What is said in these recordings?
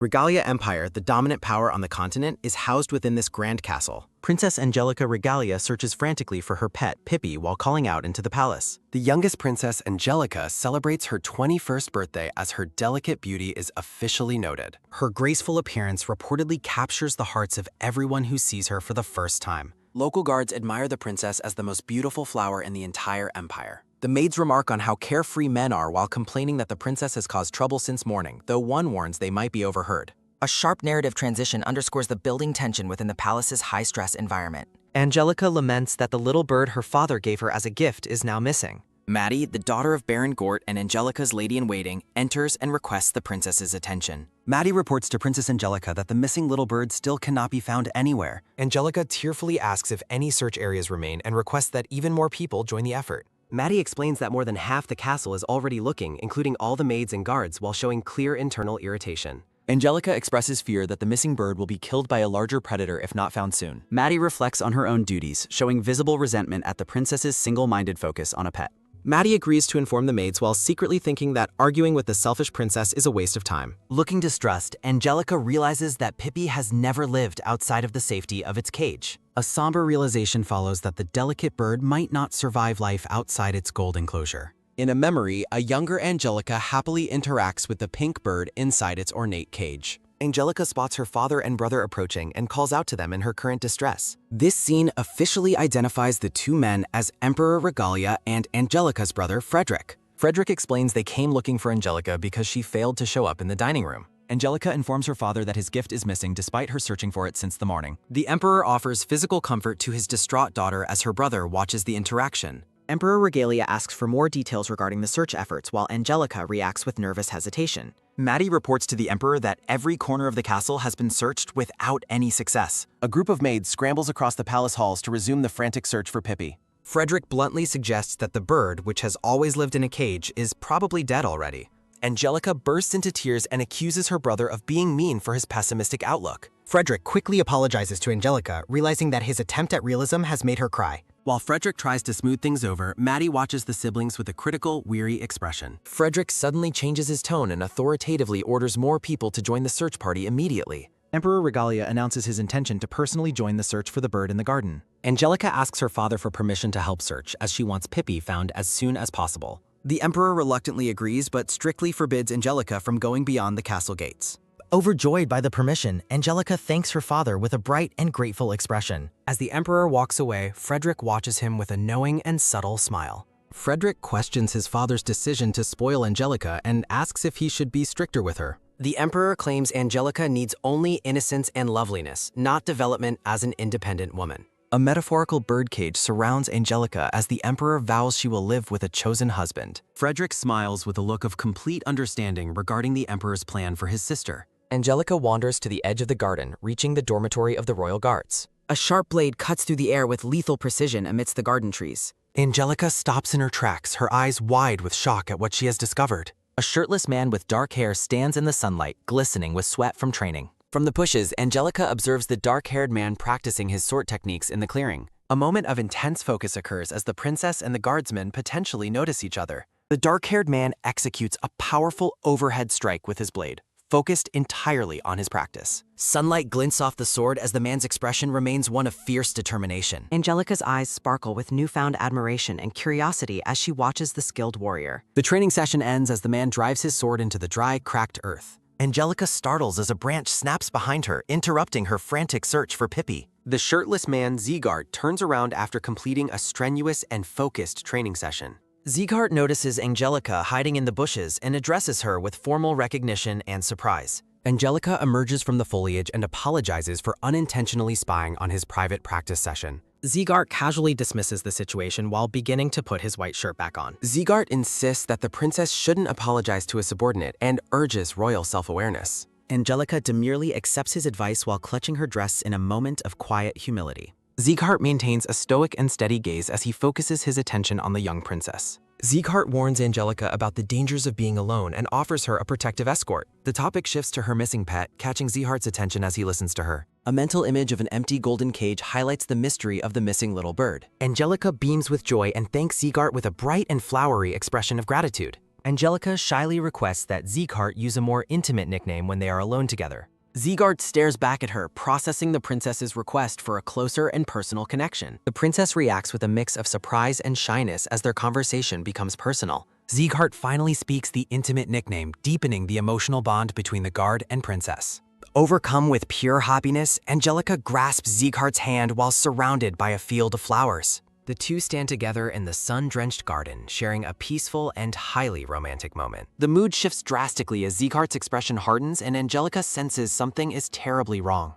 Regalia Empire, the dominant power on the continent, is housed within this grand castle. Princess Angelica Regalia searches frantically for her pet, Pippi, while calling out into the palace. The youngest princess, Angelica, celebrates her 21st birthday as her delicate beauty is officially noted. Her graceful appearance reportedly captures the hearts of everyone who sees her for the first time. Local guards admire the princess as the most beautiful flower in the entire empire. The maids remark on how carefree men are while complaining that the princess has caused trouble since morning, though one warns they might be overheard. A sharp narrative transition underscores the building tension within the palace's high-stress environment. Angelica laments that the little bird her father gave her as a gift is now missing. Maddie, the daughter of Baron Gort and Angelica's lady-in-waiting, enters and requests the princess's attention. Maddie reports to Princess Angelica that the missing little bird still cannot be found anywhere. Angelica tearfully asks if any search areas remain and requests that even more people join the effort. Maddie explains that more than half the castle is already looking, including all the maids and guards, while showing clear internal irritation. Angelica expresses fear that the missing bird will be killed by a larger predator if not found soon. Maddie reflects on her own duties, showing visible resentment at the princess's single-minded focus on a pet. Maddie agrees to inform the maids while secretly thinking that arguing with the selfish princess is a waste of time. Looking distressed, Angelica realizes that Pippi has never lived outside of the safety of its cage. A somber realization follows that the delicate bird might not survive life outside its gold enclosure. In a memory, a younger Angelica happily interacts with the pink bird inside its ornate cage. Angelica spots her father and brother approaching and calls out to them in her current distress. This scene officially identifies the two men as Emperor Regalia and Angelica's brother, Frederick. Frederick explains they came looking for Angelica because she failed to show up in the dining room. Angelica informs her father that his gift is missing despite her searching for it since the morning. The Emperor offers physical comfort to his distraught daughter as her brother watches the interaction. Emperor Regalia asks for more details regarding the search efforts, while Angelica reacts with nervous hesitation. Maddie reports to the Emperor that every corner of the castle has been searched without any success. A group of maids scrambles across the palace halls to resume the frantic search for Pippi. Frederick bluntly suggests that the bird, which has always lived in a cage, is probably dead already. Angelica bursts into tears and accuses her brother of being mean for his pessimistic outlook. Frederick quickly apologizes to Angelica, realizing that his attempt at realism has made her cry. While Frederick tries to smooth things over, Maddie watches the siblings with a critical, weary expression. Frederick suddenly changes his tone and authoritatively orders more people to join the search party immediately. Emperor Regalia announces his intention to personally join the search for the bird in the garden. Angelica asks her father for permission to help search, as she wants Pippi found as soon as possible. The Emperor reluctantly agrees, but strictly forbids Angelica from going beyond the castle gates. Overjoyed by the permission, Angelica thanks her father with a bright and grateful expression. As the Emperor walks away, Frederick watches him with a knowing and subtle smile. Frederick questions his father's decision to spoil Angelica and asks if he should be stricter with her. The Emperor claims Angelica needs only innocence and loveliness, not development as an independent woman. A metaphorical birdcage surrounds Angelica as the Emperor vows she will live with a chosen husband. Frederick smiles with a look of complete understanding regarding the Emperor's plan for his sister. Angelica wanders to the edge of the garden, reaching the dormitory of the royal guards. A sharp blade cuts through the air with lethal precision amidst the garden trees. Angelica stops in her tracks, her eyes wide with shock at what she has discovered. A shirtless man with dark hair stands in the sunlight, glistening with sweat from training. From the bushes, Angelica observes the dark-haired man practicing his sword techniques in the clearing. A moment of intense focus occurs as the princess and the guardsmen potentially notice each other. The dark-haired man executes a powerful overhead strike with his blade, focused entirely on his practice. Sunlight glints off the sword as the man's expression remains one of fierce determination. Angelica's eyes sparkle with newfound admiration and curiosity as she watches the skilled warrior. The training session ends as the man drives his sword into the dry, cracked earth. Angelica startles as a branch snaps behind her, interrupting her frantic search for Pippi. The shirtless man, Ziegart, turns around after completing a strenuous and focused training session. Ziegart notices Angelica hiding in the bushes and addresses her with formal recognition and surprise. Angelica emerges from the foliage and apologizes for unintentionally spying on his private practice session. Ziegart casually dismisses the situation while beginning to put his white shirt back on. Ziegart insists that the princess shouldn't apologize to a subordinate and urges royal self-awareness. Angelica demurely accepts his advice while clutching her dress in a moment of quiet humility. Ziegart maintains a stoic and steady gaze as he focuses his attention on the young princess. Ziegart warns Angelica about the dangers of being alone and offers her a protective escort. The topic shifts to her missing pet, catching Ziegart's attention as he listens to her. A mental image of an empty golden cage highlights the mystery of the missing little bird. Angelica beams with joy and thanks Ziegart with a bright and flowery expression of gratitude. Angelica shyly requests that Zeegart use a more intimate nickname when they are alone together. Zeegart stares back at her, processing the princess's request for a closer and personal connection. The princess reacts with a mix of surprise and shyness as their conversation becomes personal. Zeegart finally speaks the intimate nickname, deepening the emotional bond between the guard and princess. Overcome with pure happiness, Angelica grasps Zeegart's hand while surrounded by a field of flowers. The two stand together in the sun-drenched garden, sharing a peaceful and highly romantic moment. The mood shifts drastically as Zeegart's expression hardens and Angelica senses something is terribly wrong.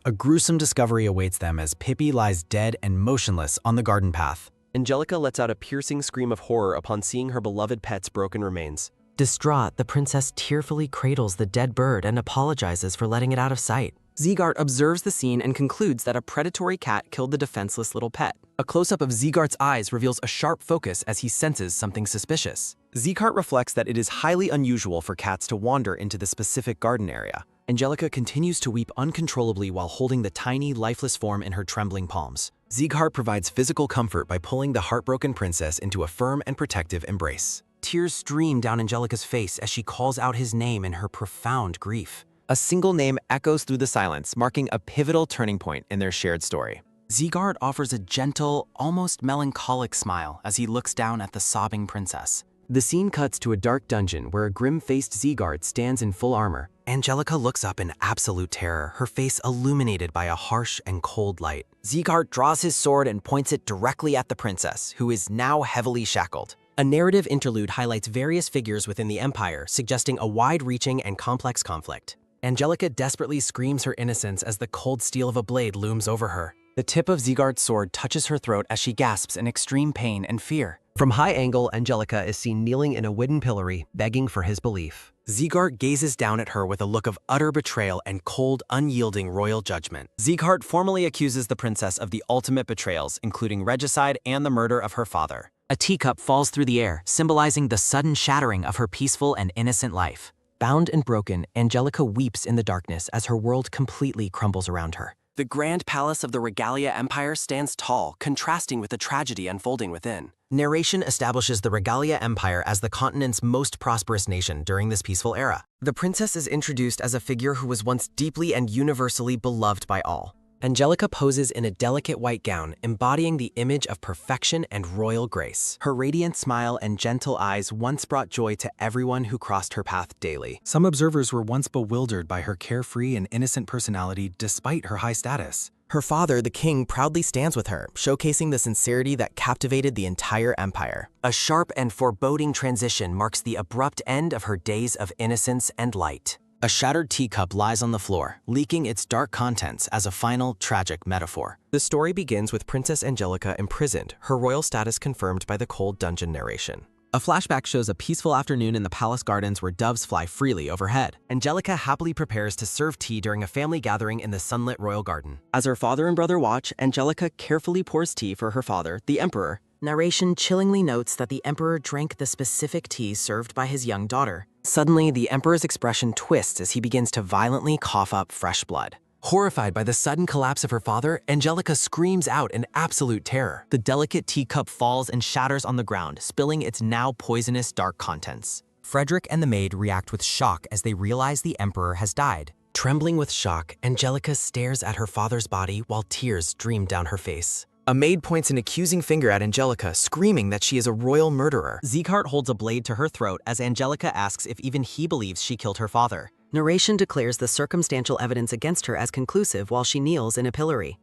A gruesome discovery awaits them as Pippi lies dead and motionless on the garden path. Angelica lets out a piercing scream of horror upon seeing her beloved pet's broken remains. Distraught, the princess tearfully cradles the dead bird and apologizes for letting it out of sight. Zeegart observes the scene and concludes that a predatory cat killed the defenseless little pet. A close-up of Zeegart's eyes reveals a sharp focus as he senses something suspicious. Zeegart reflects that it is highly unusual for cats to wander into the specific garden area. Angelica continues to weep uncontrollably while holding the tiny, lifeless form in her trembling palms. Zeegart provides physical comfort by pulling the heartbroken princess into a firm and protective embrace. Tears stream down Angelica's face as she calls out his name in her profound grief. A single name echoes through the silence, marking a pivotal turning point in their shared story. Zeegart offers a gentle, almost melancholic smile as he looks down at the sobbing princess. The scene cuts to a dark dungeon where a grim-faced Zeegart stands in full armor. Angelica looks up in absolute terror, her face illuminated by a harsh and cold light. Zeegart draws his sword and points it directly at the princess, who is now heavily shackled. A narrative interlude highlights various figures within the Empire, suggesting a wide-reaching and complex conflict. Angelica desperately screams her innocence as the cold steel of a blade looms over her. The tip of Zeegart's sword touches her throat as she gasps in extreme pain and fear. From high angle, Angelica is seen kneeling in a wooden pillory, begging for his belief. Zeegart gazes down at her with a look of utter betrayal and cold, unyielding royal judgment. Zeegart formally accuses the princess of the ultimate betrayals, including regicide and the murder of her father. A teacup falls through the air, symbolizing the sudden shattering of her peaceful and innocent life. Bound and broken, Angelica weeps in the darkness as her world completely crumbles around her. The grand palace of the Regalia Empire stands tall, contrasting with the tragedy unfolding within. Narration establishes the Regalia Empire as the continent's most prosperous nation during this peaceful era. The princess is introduced as a figure who was once deeply and universally beloved by all. Angelica poses in a delicate white gown, embodying the image of perfection and royal grace. Her radiant smile and gentle eyes once brought joy to everyone who crossed her path daily. Some observers were once bewildered by her carefree and innocent personality despite her high status. Her father, the king, proudly stands with her, showcasing the sincerity that captivated the entire empire. A sharp and foreboding transition marks the abrupt end of her days of innocence and light. A shattered teacup lies on the floor, leaking its dark contents as a final, tragic metaphor. The story begins with Princess Angelica imprisoned, her royal status confirmed by the cold dungeon narration. A flashback shows a peaceful afternoon in the palace gardens where doves fly freely overhead. Angelica happily prepares to serve tea during a family gathering in the sunlit royal garden. As her father and brother watch, Angelica carefully pours tea for her father, the emperor. Narration chillingly notes that the emperor drank the specific tea served by his young daughter. Suddenly, the emperor's expression twists as he begins to violently cough up fresh blood. Horrified by the sudden collapse of her father, Angelica screams out in absolute terror. The delicate teacup falls and shatters on the ground, spilling its now poisonous dark contents. Frederick and the maid react with shock as they realize the emperor has died. Trembling with shock, Angelica stares at her father's body while tears stream down her face. A maid points an accusing finger at Angelica, screaming that she is a royal murderer. Zeegart holds a blade to her throat as Angelica asks if even he believes she killed her father. Narration declares the circumstantial evidence against her as conclusive while she kneels in a pillory.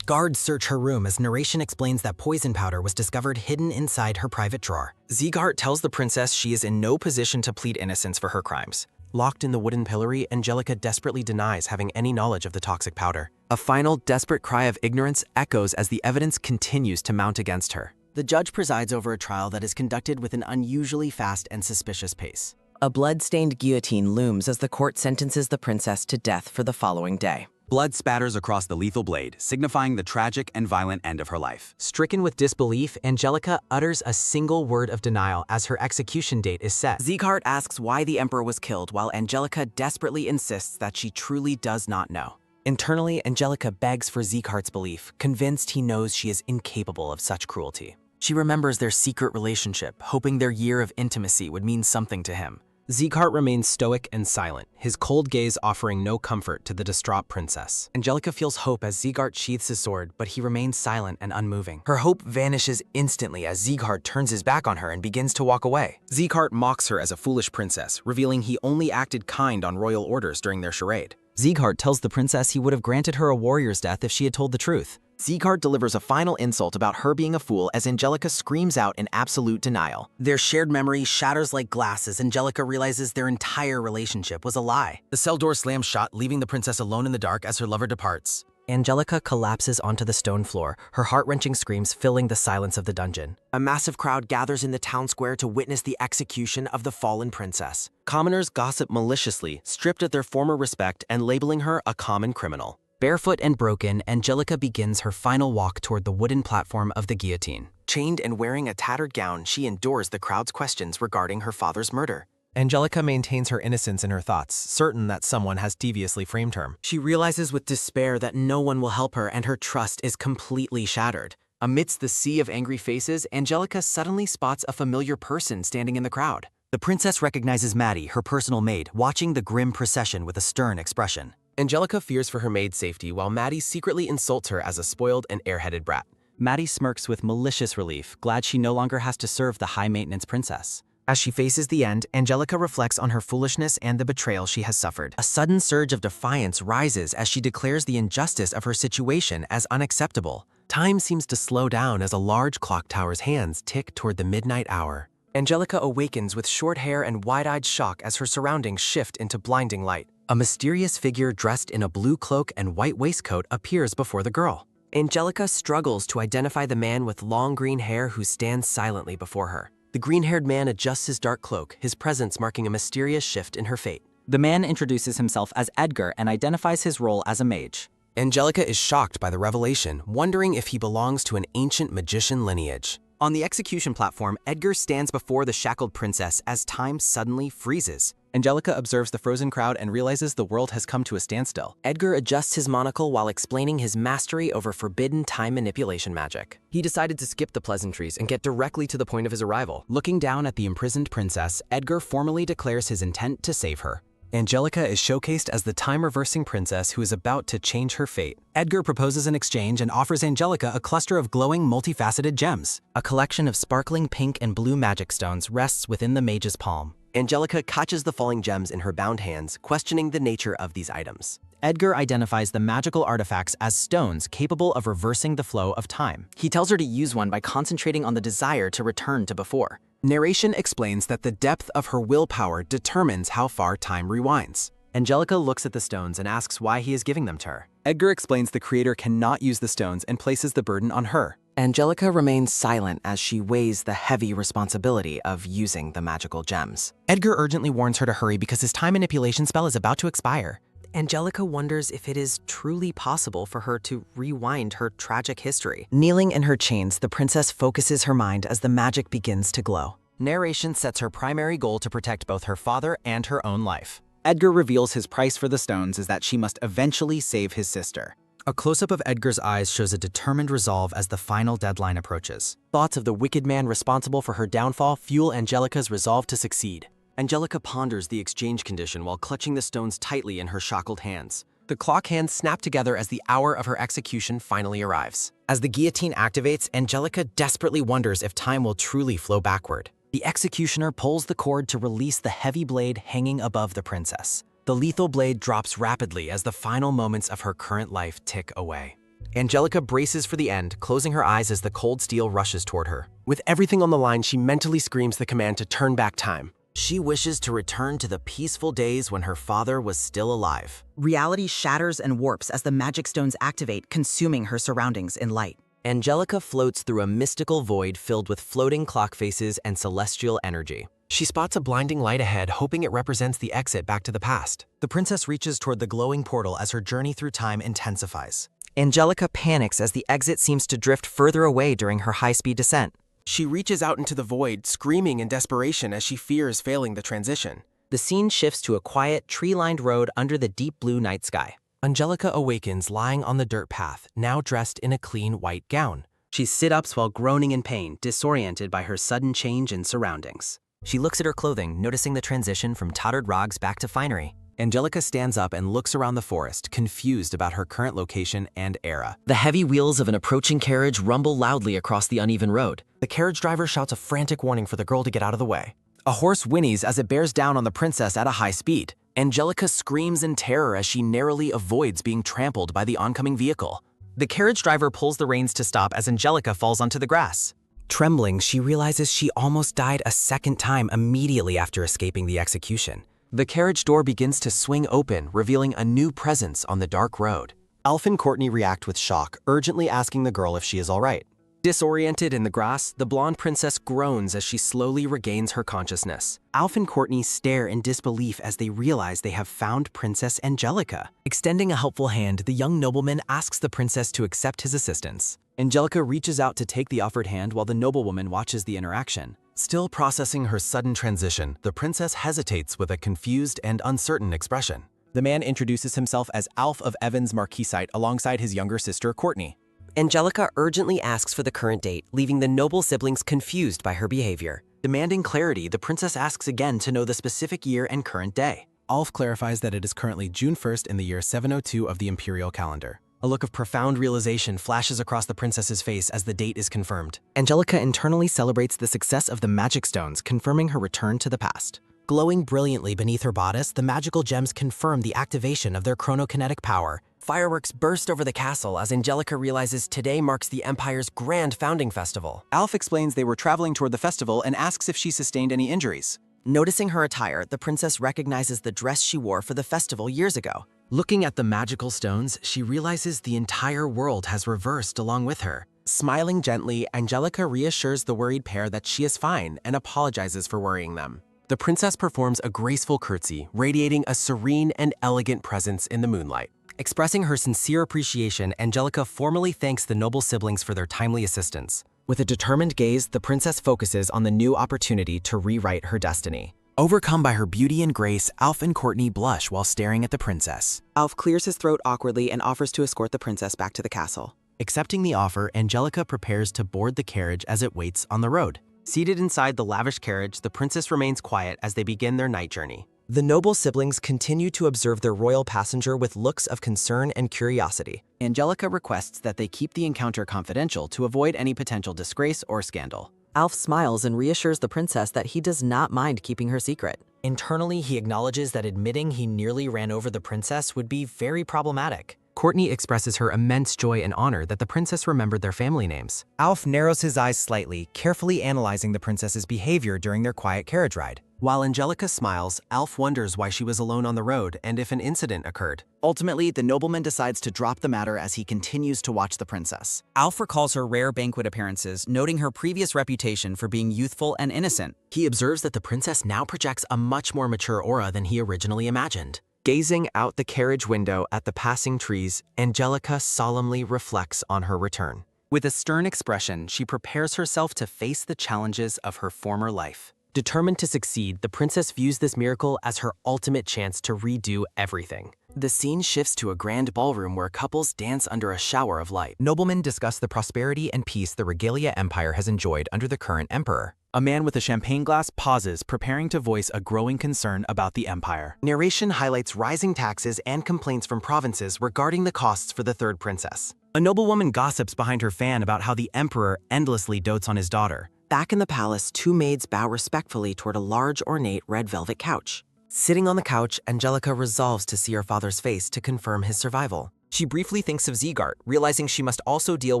Guards search her room as narration explains that poison powder was discovered hidden inside her private drawer. Zeegart tells the princess she is in no position to plead innocence for her crimes. Locked in the wooden pillory, Angelica desperately denies having any knowledge of the toxic powder. A final, desperate cry of ignorance echoes as the evidence continues to mount against her. The judge presides over a trial that is conducted with an unusually fast and suspicious pace. A blood-stained guillotine looms as the court sentences the princess to death for the following day. Blood spatters across the lethal blade, signifying the tragic and violent end of her life. Stricken with disbelief, Angelica utters a single word of denial as her execution date is set. Zeegart asks why the emperor was killed, while Angelica desperately insists that she truly does not know. Internally, Angelica begs for Zeegart's belief, convinced he knows she is incapable of such cruelty. She remembers their secret relationship, hoping their year of intimacy would mean something to him. Sieghart remains stoic and silent, his cold gaze offering no comfort to the distraught princess. Angelica feels hope as Sieghart sheathes his sword, but he remains silent and unmoving. Her hope vanishes instantly as Sieghart turns his back on her and begins to walk away. Sieghart mocks her as a foolish princess, revealing he only acted kind on royal orders during their charade. Sieghart tells the princess he would have granted her a warrior's death if she had told the truth. Sieghart delivers a final insult about her being a fool as Angelica screams out in absolute denial. Their shared memory shatters like glass as Angelica realizes their entire relationship was a lie. The cell door slams shut, leaving the princess alone in the dark as her lover departs. Angelica collapses onto the stone floor, her heart-wrenching screams filling the silence of the dungeon. A massive crowd gathers in the town square to witness the execution of the fallen princess. Commoners gossip maliciously, stripped of their former respect and labeling her a common criminal. Barefoot and broken, Angelica begins her final walk toward the wooden platform of the guillotine. Chained and wearing a tattered gown, she endures the crowd's questions regarding her father's murder. Angelica maintains her innocence in her thoughts, certain that someone has deviously framed her. She realizes with despair that no one will help her and her trust is completely shattered. Amidst the sea of angry faces, Angelica suddenly spots a familiar person standing in the crowd. The princess recognizes Maddie, her personal maid, watching the grim procession with a stern expression. Angelica fears for her maid's safety while Maddie secretly insults her as a spoiled and airheaded brat. Maddie smirks with malicious relief, glad she no longer has to serve the high-maintenance princess. As she faces the end, Angelica reflects on her foolishness and the betrayal she has suffered. A sudden surge of defiance rises as she declares the injustice of her situation as unacceptable. Time seems to slow down as a large clock tower's hands tick toward the midnight hour. Angelica awakens with short hair and wide-eyed shock as her surroundings shift into blinding light. A mysterious figure dressed in a blue cloak and white waistcoat appears before the girl. Angelica struggles to identify the man with long green hair who stands silently before her. The green-haired man adjusts his dark cloak, his presence marking a mysterious shift in her fate. The man introduces himself as Edgar and identifies his role as a mage. Angelica is shocked by the revelation, wondering if he belongs to an ancient magician lineage. On the execution platform, Edgar stands before the shackled princess as time suddenly freezes. Angelica observes the frozen crowd and realizes the world has come to a standstill. Edgar adjusts his monocle while explaining his mastery over forbidden time manipulation magic. He decided to skip the pleasantries and get directly to the point of his arrival. Looking down at the imprisoned princess, Edgar formally declares his intent to save her. Angelica is showcased as the time-reversing princess who is about to change her fate. Edgar proposes an exchange and offers Angelica a cluster of glowing, multifaceted gems. A collection of sparkling pink and blue magic stones rests within the mage's palm. Angelica catches the falling gems in her bound hands, questioning the nature of these items. Edgar identifies the magical artifacts as stones capable of reversing the flow of time. He tells her to use one by concentrating on the desire to return to before. Narration explains that the depth of her willpower determines how far time rewinds. Angelica looks at the stones and asks why he is giving them to her. Edgar explains the creator cannot use the stones and places the burden on her. Angelica remains silent as she weighs the heavy responsibility of using the magical gems. Edgar urgently warns her to hurry because his time manipulation spell is about to expire. Angelica wonders if it is truly possible for her to rewind her tragic history. Kneeling in her chains, the princess focuses her mind as the magic begins to glow. Narration sets her primary goal to protect both her father and her own life. Edgar reveals his price for the stones is that she must eventually save his sister. A close-up of Edgar's eyes shows a determined resolve as the final deadline approaches. Thoughts of the wicked man responsible for her downfall fuel Angelica's resolve to succeed. Angelica ponders the exchange condition while clutching the stones tightly in her shackled hands. The clock hands snap together as the hour of her execution finally arrives. As the guillotine activates, Angelica desperately wonders if time will truly flow backward. The executioner pulls the cord to release the heavy blade hanging above the princess. The lethal blade drops rapidly as the final moments of her current life tick away. Angelica braces for the end, closing her eyes as the cold steel rushes toward her. With everything on the line, she mentally screams the command to turn back time. She wishes to return to the peaceful days when her father was still alive. Reality shatters and warps as the magic stones activate, consuming her surroundings in light. Angelica floats through a mystical void filled with floating clock faces and celestial energy. She spots a blinding light ahead, hoping it represents the exit back to the past. The princess reaches toward the glowing portal as her journey through time intensifies. Angelica panics as the exit seems to drift further away during her high-speed descent. She reaches out into the void, screaming in desperation as she fears failing the transition. The scene shifts to a quiet, tree-lined road under the deep blue night sky. Angelica awakens lying on the dirt path, now dressed in a clean white gown. She sit-ups while groaning in pain, disoriented by her sudden change in surroundings. She looks at her clothing, noticing the transition from tattered rags back to finery. Angelica stands up and looks around the forest, confused about her current location and era. The heavy wheels of an approaching carriage rumble loudly across the uneven road. The carriage driver shouts a frantic warning for the girl to get out of the way. A horse whinnies as it bears down on the princess at a high speed. Angelica screams in terror as she narrowly avoids being trampled by the oncoming vehicle. The carriage driver pulls the reins to stop as Angelica falls onto the grass. Trembling, she realizes she almost died a second time immediately after escaping the execution. The carriage door begins to swing open, revealing a new presence on the dark road. Alf and Courtney react with shock, urgently asking the girl if she is all right. Disoriented in the grass, the blonde princess groans as she slowly regains her consciousness. Alf and Courtney stare in disbelief as they realize they have found Princess Angelica. Extending a helpful hand, the young nobleman asks the princess to accept his assistance. Angelica reaches out to take the offered hand while the noblewoman watches the interaction. Still processing her sudden transition, the princess hesitates with a confused and uncertain expression. The man introduces himself as Alf of Evans Marquisite alongside his younger sister, Courtney. Angelica urgently asks for the current date, leaving the noble siblings confused by her behavior. Demanding clarity, the princess asks again to know the specific year and current day. Alf clarifies that it is currently June 1st in the year 702 of the imperial calendar. A look of profound realization flashes across the princess's face as the date is confirmed. Angelica internally celebrates the success of the magic stones, confirming her return to the past. Glowing brilliantly beneath her bodice, the magical gems confirm the activation of their chronokinetic power. Fireworks burst over the castle as Angelica realizes today marks the Empire's grand founding festival. Alf explains they were traveling toward the festival and asks if she sustained any injuries. Noticing her attire, the princess recognizes the dress she wore for the festival years ago. Looking at the magical stones, she realizes the entire world has reversed along with her. Smiling gently, Angelica reassures the worried pair that she is fine and apologizes for worrying them. The princess performs a graceful curtsy, radiating a serene and elegant presence in the moonlight. Expressing her sincere appreciation, Angelica formally thanks the noble siblings for their timely assistance. With a determined gaze, the princess focuses on the new opportunity to rewrite her destiny. Overcome by her beauty and grace, Alf and Courtney blush while staring at the princess. Alf clears his throat awkwardly and offers to escort the princess back to the castle. Accepting the offer, Angelica prepares to board the carriage as it waits on the road. Seated inside the lavish carriage, the princess remains quiet as they begin their night journey. The noble siblings continue to observe their royal passenger with looks of concern and curiosity. Angelica requests that they keep the encounter confidential to avoid any potential disgrace or scandal. Alf smiles and reassures the princess that he does not mind keeping her secret. Internally, he acknowledges that admitting he nearly ran over the princess would be very problematic. Courtney expresses her immense joy and honor that the princess remembered their family names. Alf narrows his eyes slightly, carefully analyzing the princess's behavior during their quiet carriage ride. While Angelica smiles, Alf wonders why she was alone on the road and if an incident occurred. Ultimately, the nobleman decides to drop the matter as he continues to watch the princess. Alf recalls her rare banquet appearances, noting her previous reputation for being youthful and innocent. He observes that the princess now projects a much more mature aura than he originally imagined. Gazing out the carriage window at the passing trees, Angelica solemnly reflects on her return. With a stern expression, she prepares herself to face the challenges of her former life. Determined to succeed, the princess views this miracle as her ultimate chance to redo everything. The scene shifts to a grand ballroom where couples dance under a shower of light. Noblemen discuss the prosperity and peace the Regalia Empire has enjoyed under the current emperor. A man with a champagne glass pauses, preparing to voice a growing concern about the empire. Narration highlights rising taxes and complaints from provinces regarding the costs for the third princess. A noblewoman gossips behind her fan about how the emperor endlessly dotes on his daughter. Back in the palace, two maids bow respectfully toward a large, ornate red velvet couch. Sitting on the couch, Angelica resolves to see her father's face to confirm his survival. She briefly thinks of Zegart, realizing she must also deal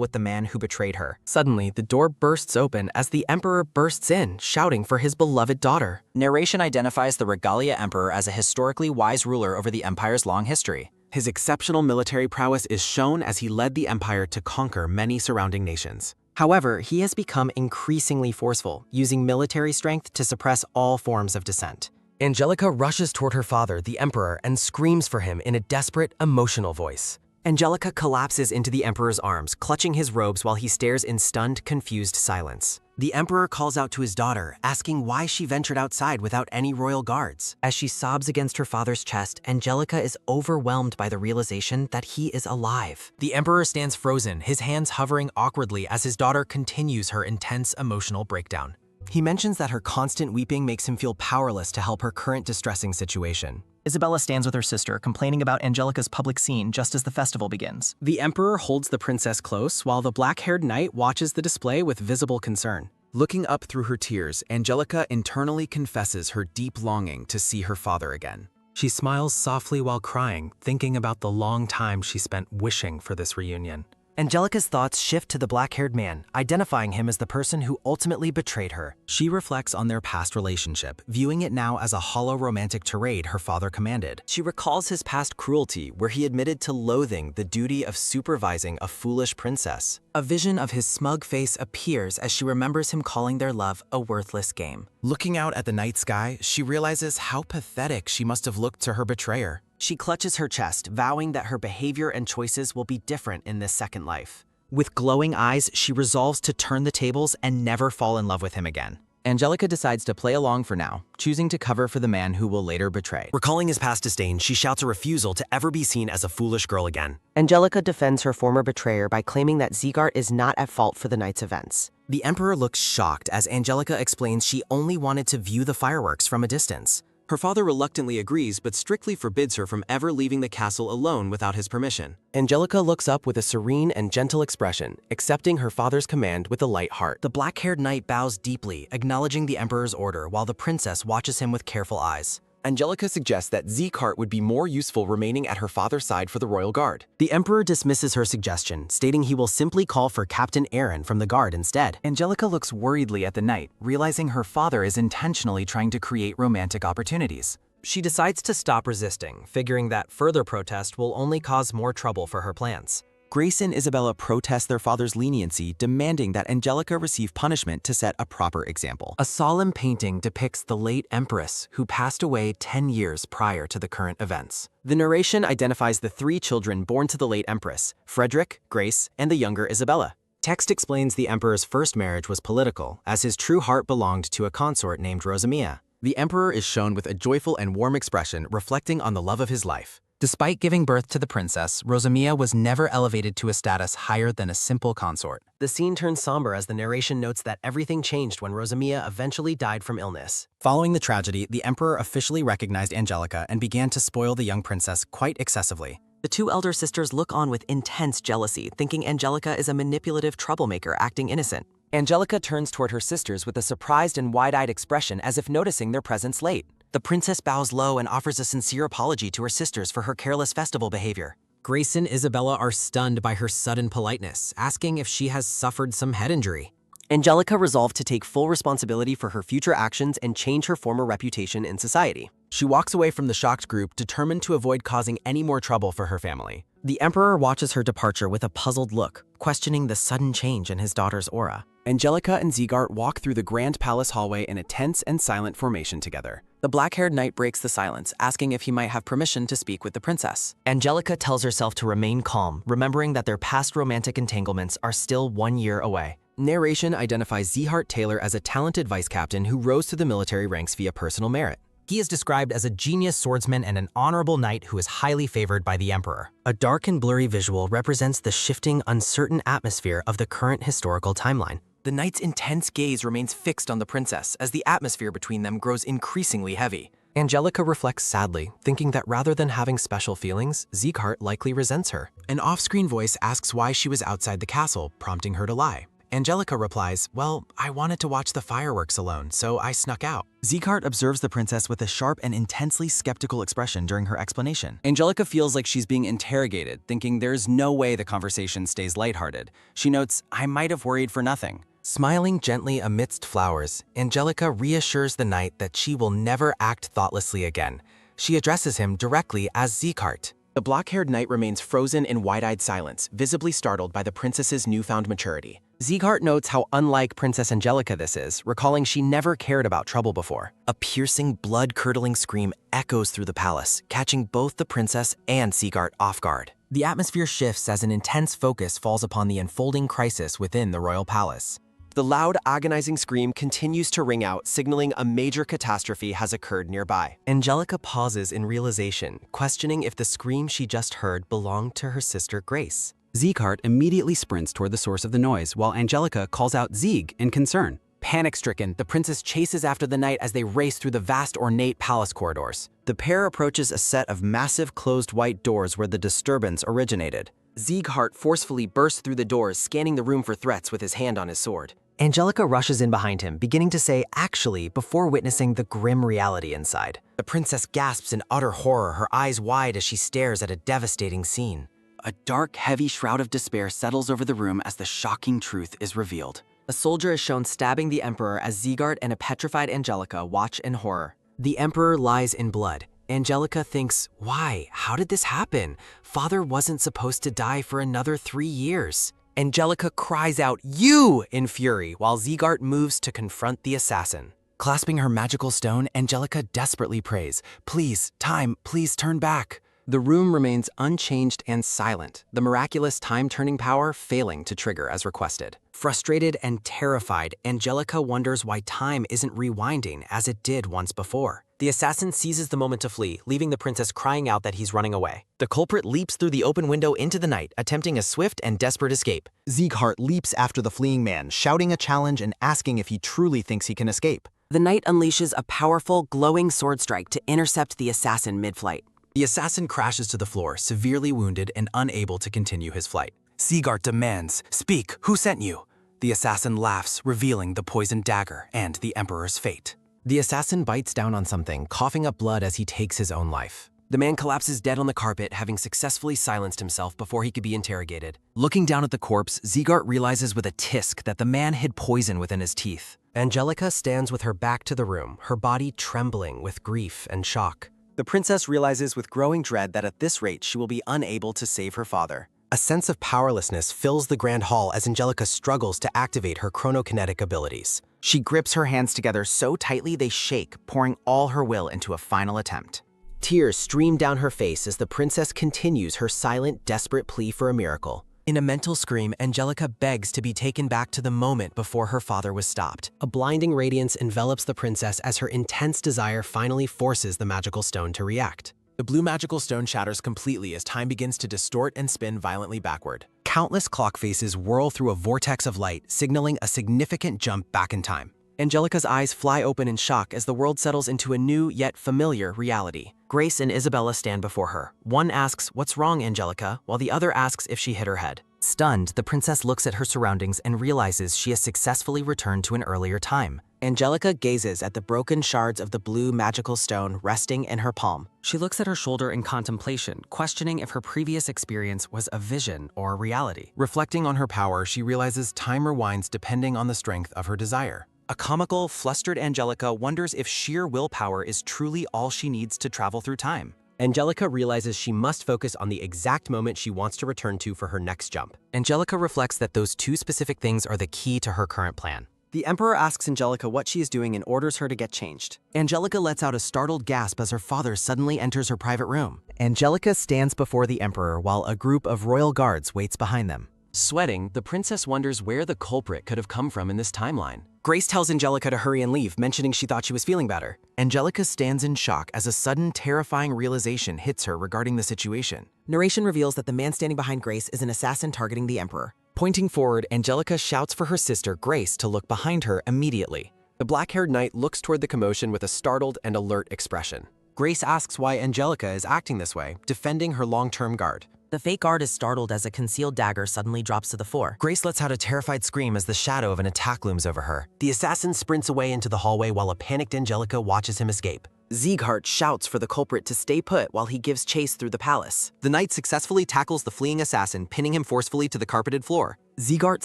with the man who betrayed her. Suddenly, the door bursts open as the emperor bursts in, shouting for his beloved daughter. Narration identifies the Regalia Emperor as a historically wise ruler over the empire's long history. His exceptional military prowess is shown as he led the empire to conquer many surrounding nations. However, he has become increasingly forceful, using military strength to suppress all forms of dissent. Angelica rushes toward her father, the emperor, and screams for him in a desperate, emotional voice. Angelica collapses into the Emperor's arms, clutching his robes while he stares in stunned, confused silence. The Emperor calls out to his daughter, asking why she ventured outside without any royal guards. As she sobs against her father's chest, Angelica is overwhelmed by the realization that he is alive. The Emperor stands frozen, his hands hovering awkwardly as his daughter continues her intense emotional breakdown. He mentions that her constant weeping makes him feel powerless to help her current distressing situation. Isabella stands with her sister, complaining about Angelica's public scene just as the festival begins. The Emperor holds the princess close while the black-haired knight watches the display with visible concern. Looking up through her tears, Angelica internally confesses her deep longing to see her father again. She smiles softly while crying, thinking about the long time she spent wishing for this reunion. Angelica's thoughts shift to the black-haired man, identifying him as the person who ultimately betrayed her. She reflects on their past relationship, viewing it now as a hollow romantic tirade her father commanded. She recalls his past cruelty, where he admitted to loathing the duty of supervising a foolish princess. A vision of his smug face appears as she remembers him calling their love a worthless game. Looking out at the night sky, she realizes how pathetic she must have looked to her betrayer. She clutches her chest, vowing that her behavior and choices will be different in this second life. With glowing eyes, she resolves to turn the tables and never fall in love with him again. Angelica decides to play along for now, choosing to cover for the man who will later betray. Recalling his past disdain, she shouts a refusal to ever be seen as a foolish girl again. Angelica defends her former betrayer by claiming that Zegart is not at fault for the night's events. The Emperor looks shocked as Angelica explains she only wanted to view the fireworks from a distance. Her father reluctantly agrees but strictly forbids her from ever leaving the castle alone without his permission. Angelica looks up with a serene and gentle expression, accepting her father's command with a light heart. The black-haired knight bows deeply, acknowledging the Emperor's order while the princess watches him with careful eyes. Angelica suggests that Zegart would be more useful remaining at her father's side for the royal guard. The Emperor dismisses her suggestion, stating he will simply call for Captain Aaron from the guard instead. Angelica looks worriedly at the knight, realizing her father is intentionally trying to create romantic opportunities. She decides to stop resisting, figuring that further protest will only cause more trouble for her plans. Grace and Isabella protest their father's leniency, demanding that Angelica receive punishment to set a proper example. A solemn painting depicts the late Empress, who passed away 10 years prior to the current events. The narration identifies the 3 children born to the late Empress, Frederick, Grace, and the younger Isabella. Text explains the Emperor's first marriage was political, as his true heart belonged to a consort named Rosamia. The Emperor is shown with a joyful and warm expression, reflecting on the love of his life. Despite giving birth to the princess, Rosamia was never elevated to a status higher than a simple consort. The scene turns somber as the narration notes that everything changed when Rosamia eventually died from illness. Following the tragedy, the Emperor officially recognized Angelica and began to spoil the young princess quite excessively. The 2 elder sisters look on with intense jealousy, thinking Angelica is a manipulative troublemaker acting innocent. Angelica turns toward her sisters with a surprised and wide-eyed expression as if noticing their presence late. The princess bows low and offers a sincere apology to her sisters for her careless festival behavior. Grace and Isabella are stunned by her sudden politeness, asking if she has suffered some head injury. Angelica resolved to take full responsibility for her future actions and change her former reputation in society. She walks away from the shocked group, determined to avoid causing any more trouble for her family. The Emperor watches her departure with a puzzled look, questioning the sudden change in his daughter's aura. Angelica and Zegart walk through the grand palace hallway in a tense and silent formation together. The black-haired knight breaks the silence, asking if he might have permission to speak with the princess. Angelica tells herself to remain calm, remembering that their past romantic entanglements are still 1 year away. Narration identifies Zegart Taylor as a talented vice captain who rose to the military ranks via personal merit. He is described as a genius swordsman and an honorable knight who is highly favored by the Emperor. A dark and blurry visual represents the shifting, uncertain atmosphere of the current historical timeline. The knight's intense gaze remains fixed on the princess as the atmosphere between them grows increasingly heavy. Angelica reflects sadly, thinking that rather than having special feelings, Zegart likely resents her. An off-screen voice asks why she was outside the castle, prompting her to lie. Angelica replies, "Well, I wanted to watch the fireworks alone, so I snuck out." Zegart observes the princess with a sharp and intensely skeptical expression during her explanation. Angelica feels like she's being interrogated, thinking there's no way the conversation stays lighthearted. She notes, "I might have worried for nothing." Smiling gently amidst flowers, Angelica reassures the knight that she will never act thoughtlessly again. She addresses him directly as Zegart. The black-haired knight remains frozen in wide-eyed silence, visibly startled by the princess's newfound maturity. Zegart notes how unlike Princess Angelica this is, recalling she never cared about trouble before. A piercing, blood-curdling scream echoes through the palace, catching both the princess and Zegart off guard. The atmosphere shifts as an intense focus falls upon the unfolding crisis within the royal palace. The loud, agonizing scream continues to ring out, signaling a major catastrophe has occurred nearby. Angelica pauses in realization, questioning if the scream she just heard belonged to her sister Grace. Sieghart immediately sprints toward the source of the noise, while Angelica calls out Zieg in concern. Panic-stricken, the princess chases after the knight as they race through the vast ornate palace corridors. The pair approaches a set of massive closed white doors where the disturbance originated. Sieghart forcefully bursts through the doors, scanning the room for threats with his hand on his sword. Angelica rushes in behind him, beginning to say actually before witnessing the grim reality inside. The princess gasps in utter horror, her eyes wide as she stares at a devastating scene. A dark, heavy shroud of despair settles over the room as the shocking truth is revealed. A soldier is shown stabbing the Emperor as Sieghart and a petrified Angelica watch in horror. The Emperor lies in blood. Angelica thinks, why? How did this happen? Father wasn't supposed to die for another 3 years. Angelica cries out, "You!" in fury, while Sieghart moves to confront the assassin. Clasping her magical stone, Angelica desperately prays, "Please, time, please turn back." The room remains unchanged and silent, the miraculous time-turning power failing to trigger as requested. Frustrated and terrified, Angelica wonders why time isn't rewinding as it did once before. The assassin seizes the moment to flee, leaving the princess crying out that he's running away. The culprit leaps through the open window into the night, attempting a swift and desperate escape. Sieghart leaps after the fleeing man, shouting a challenge and asking if he truly thinks he can escape. The knight unleashes a powerful, glowing sword strike to intercept the assassin mid-flight. The assassin crashes to the floor, severely wounded and unable to continue his flight. Sieghart demands, "Speak, who sent you?" The assassin laughs, revealing the poisoned dagger and the Emperor's fate. The assassin bites down on something, coughing up blood as he takes his own life. The man collapses dead on the carpet, having successfully silenced himself before he could be interrogated. Looking down at the corpse, Sieghart realizes with a tisk that the man hid poison within his teeth. Angelica stands with her back to the room, her body trembling with grief and shock. The princess realizes with growing dread that at this rate she will be unable to save her father. A sense of powerlessness fills the grand hall as Angelica struggles to activate her chronokinetic abilities. She grips her hands together so tightly they shake, pouring all her will into a final attempt. Tears stream down her face as the princess continues her silent, desperate plea for a miracle. In a mental scream, Angelica begs to be taken back to the moment before her father was stopped. A blinding radiance envelops the princess as her intense desire finally forces the magical stone to react. The blue magical stone shatters completely as time begins to distort and spin violently backward. Countless clock faces whirl through a vortex of light, signaling a significant jump back in time. Angelica's eyes fly open in shock as the world settles into a new yet familiar reality. Grace and Isabella stand before her. One asks, "What's wrong, Angelica?" while the other asks if she hit her head. Stunned, the princess looks at her surroundings and realizes she has successfully returned to an earlier time. Angelica gazes at the broken shards of the blue magical stone resting in her palm. She looks at her shoulder in contemplation, questioning if her previous experience was a vision or a reality. Reflecting on her power, she realizes time rewinds depending on the strength of her desire. A comical, flustered Angelica wonders if sheer willpower is truly all she needs to travel through time. Angelica realizes she must focus on the exact moment she wants to return to for her next jump. Angelica reflects that those two specific things are the key to her current plan. The Emperor asks Angelica what she is doing and orders her to get changed. Angelica lets out a startled gasp as her father suddenly enters her private room. Angelica stands before the Emperor while a group of royal guards waits behind them. Sweating, the princess wonders where the culprit could have come from in this timeline. Grace tells Angelica to hurry and leave, mentioning she thought she was feeling better. Angelica stands in shock as a sudden, terrifying realization hits her regarding the situation. Narration reveals that the man standing behind Grace is an assassin targeting the Emperor. Pointing forward, Angelica shouts for her sister, Grace, to look behind her immediately. The black-haired knight looks toward the commotion with a startled and alert expression. Grace asks why Angelica is acting this way, defending her long-term guard. The fake guard is startled as a concealed dagger suddenly drops to the floor. Grace lets out a terrified scream as the shadow of an attack looms over her. The assassin sprints away into the hallway while a panicked Angelica watches him escape. Sieghart shouts for the culprit to stay put while he gives chase through the palace. The knight successfully tackles the fleeing assassin, pinning him forcefully to the carpeted floor. Sieghart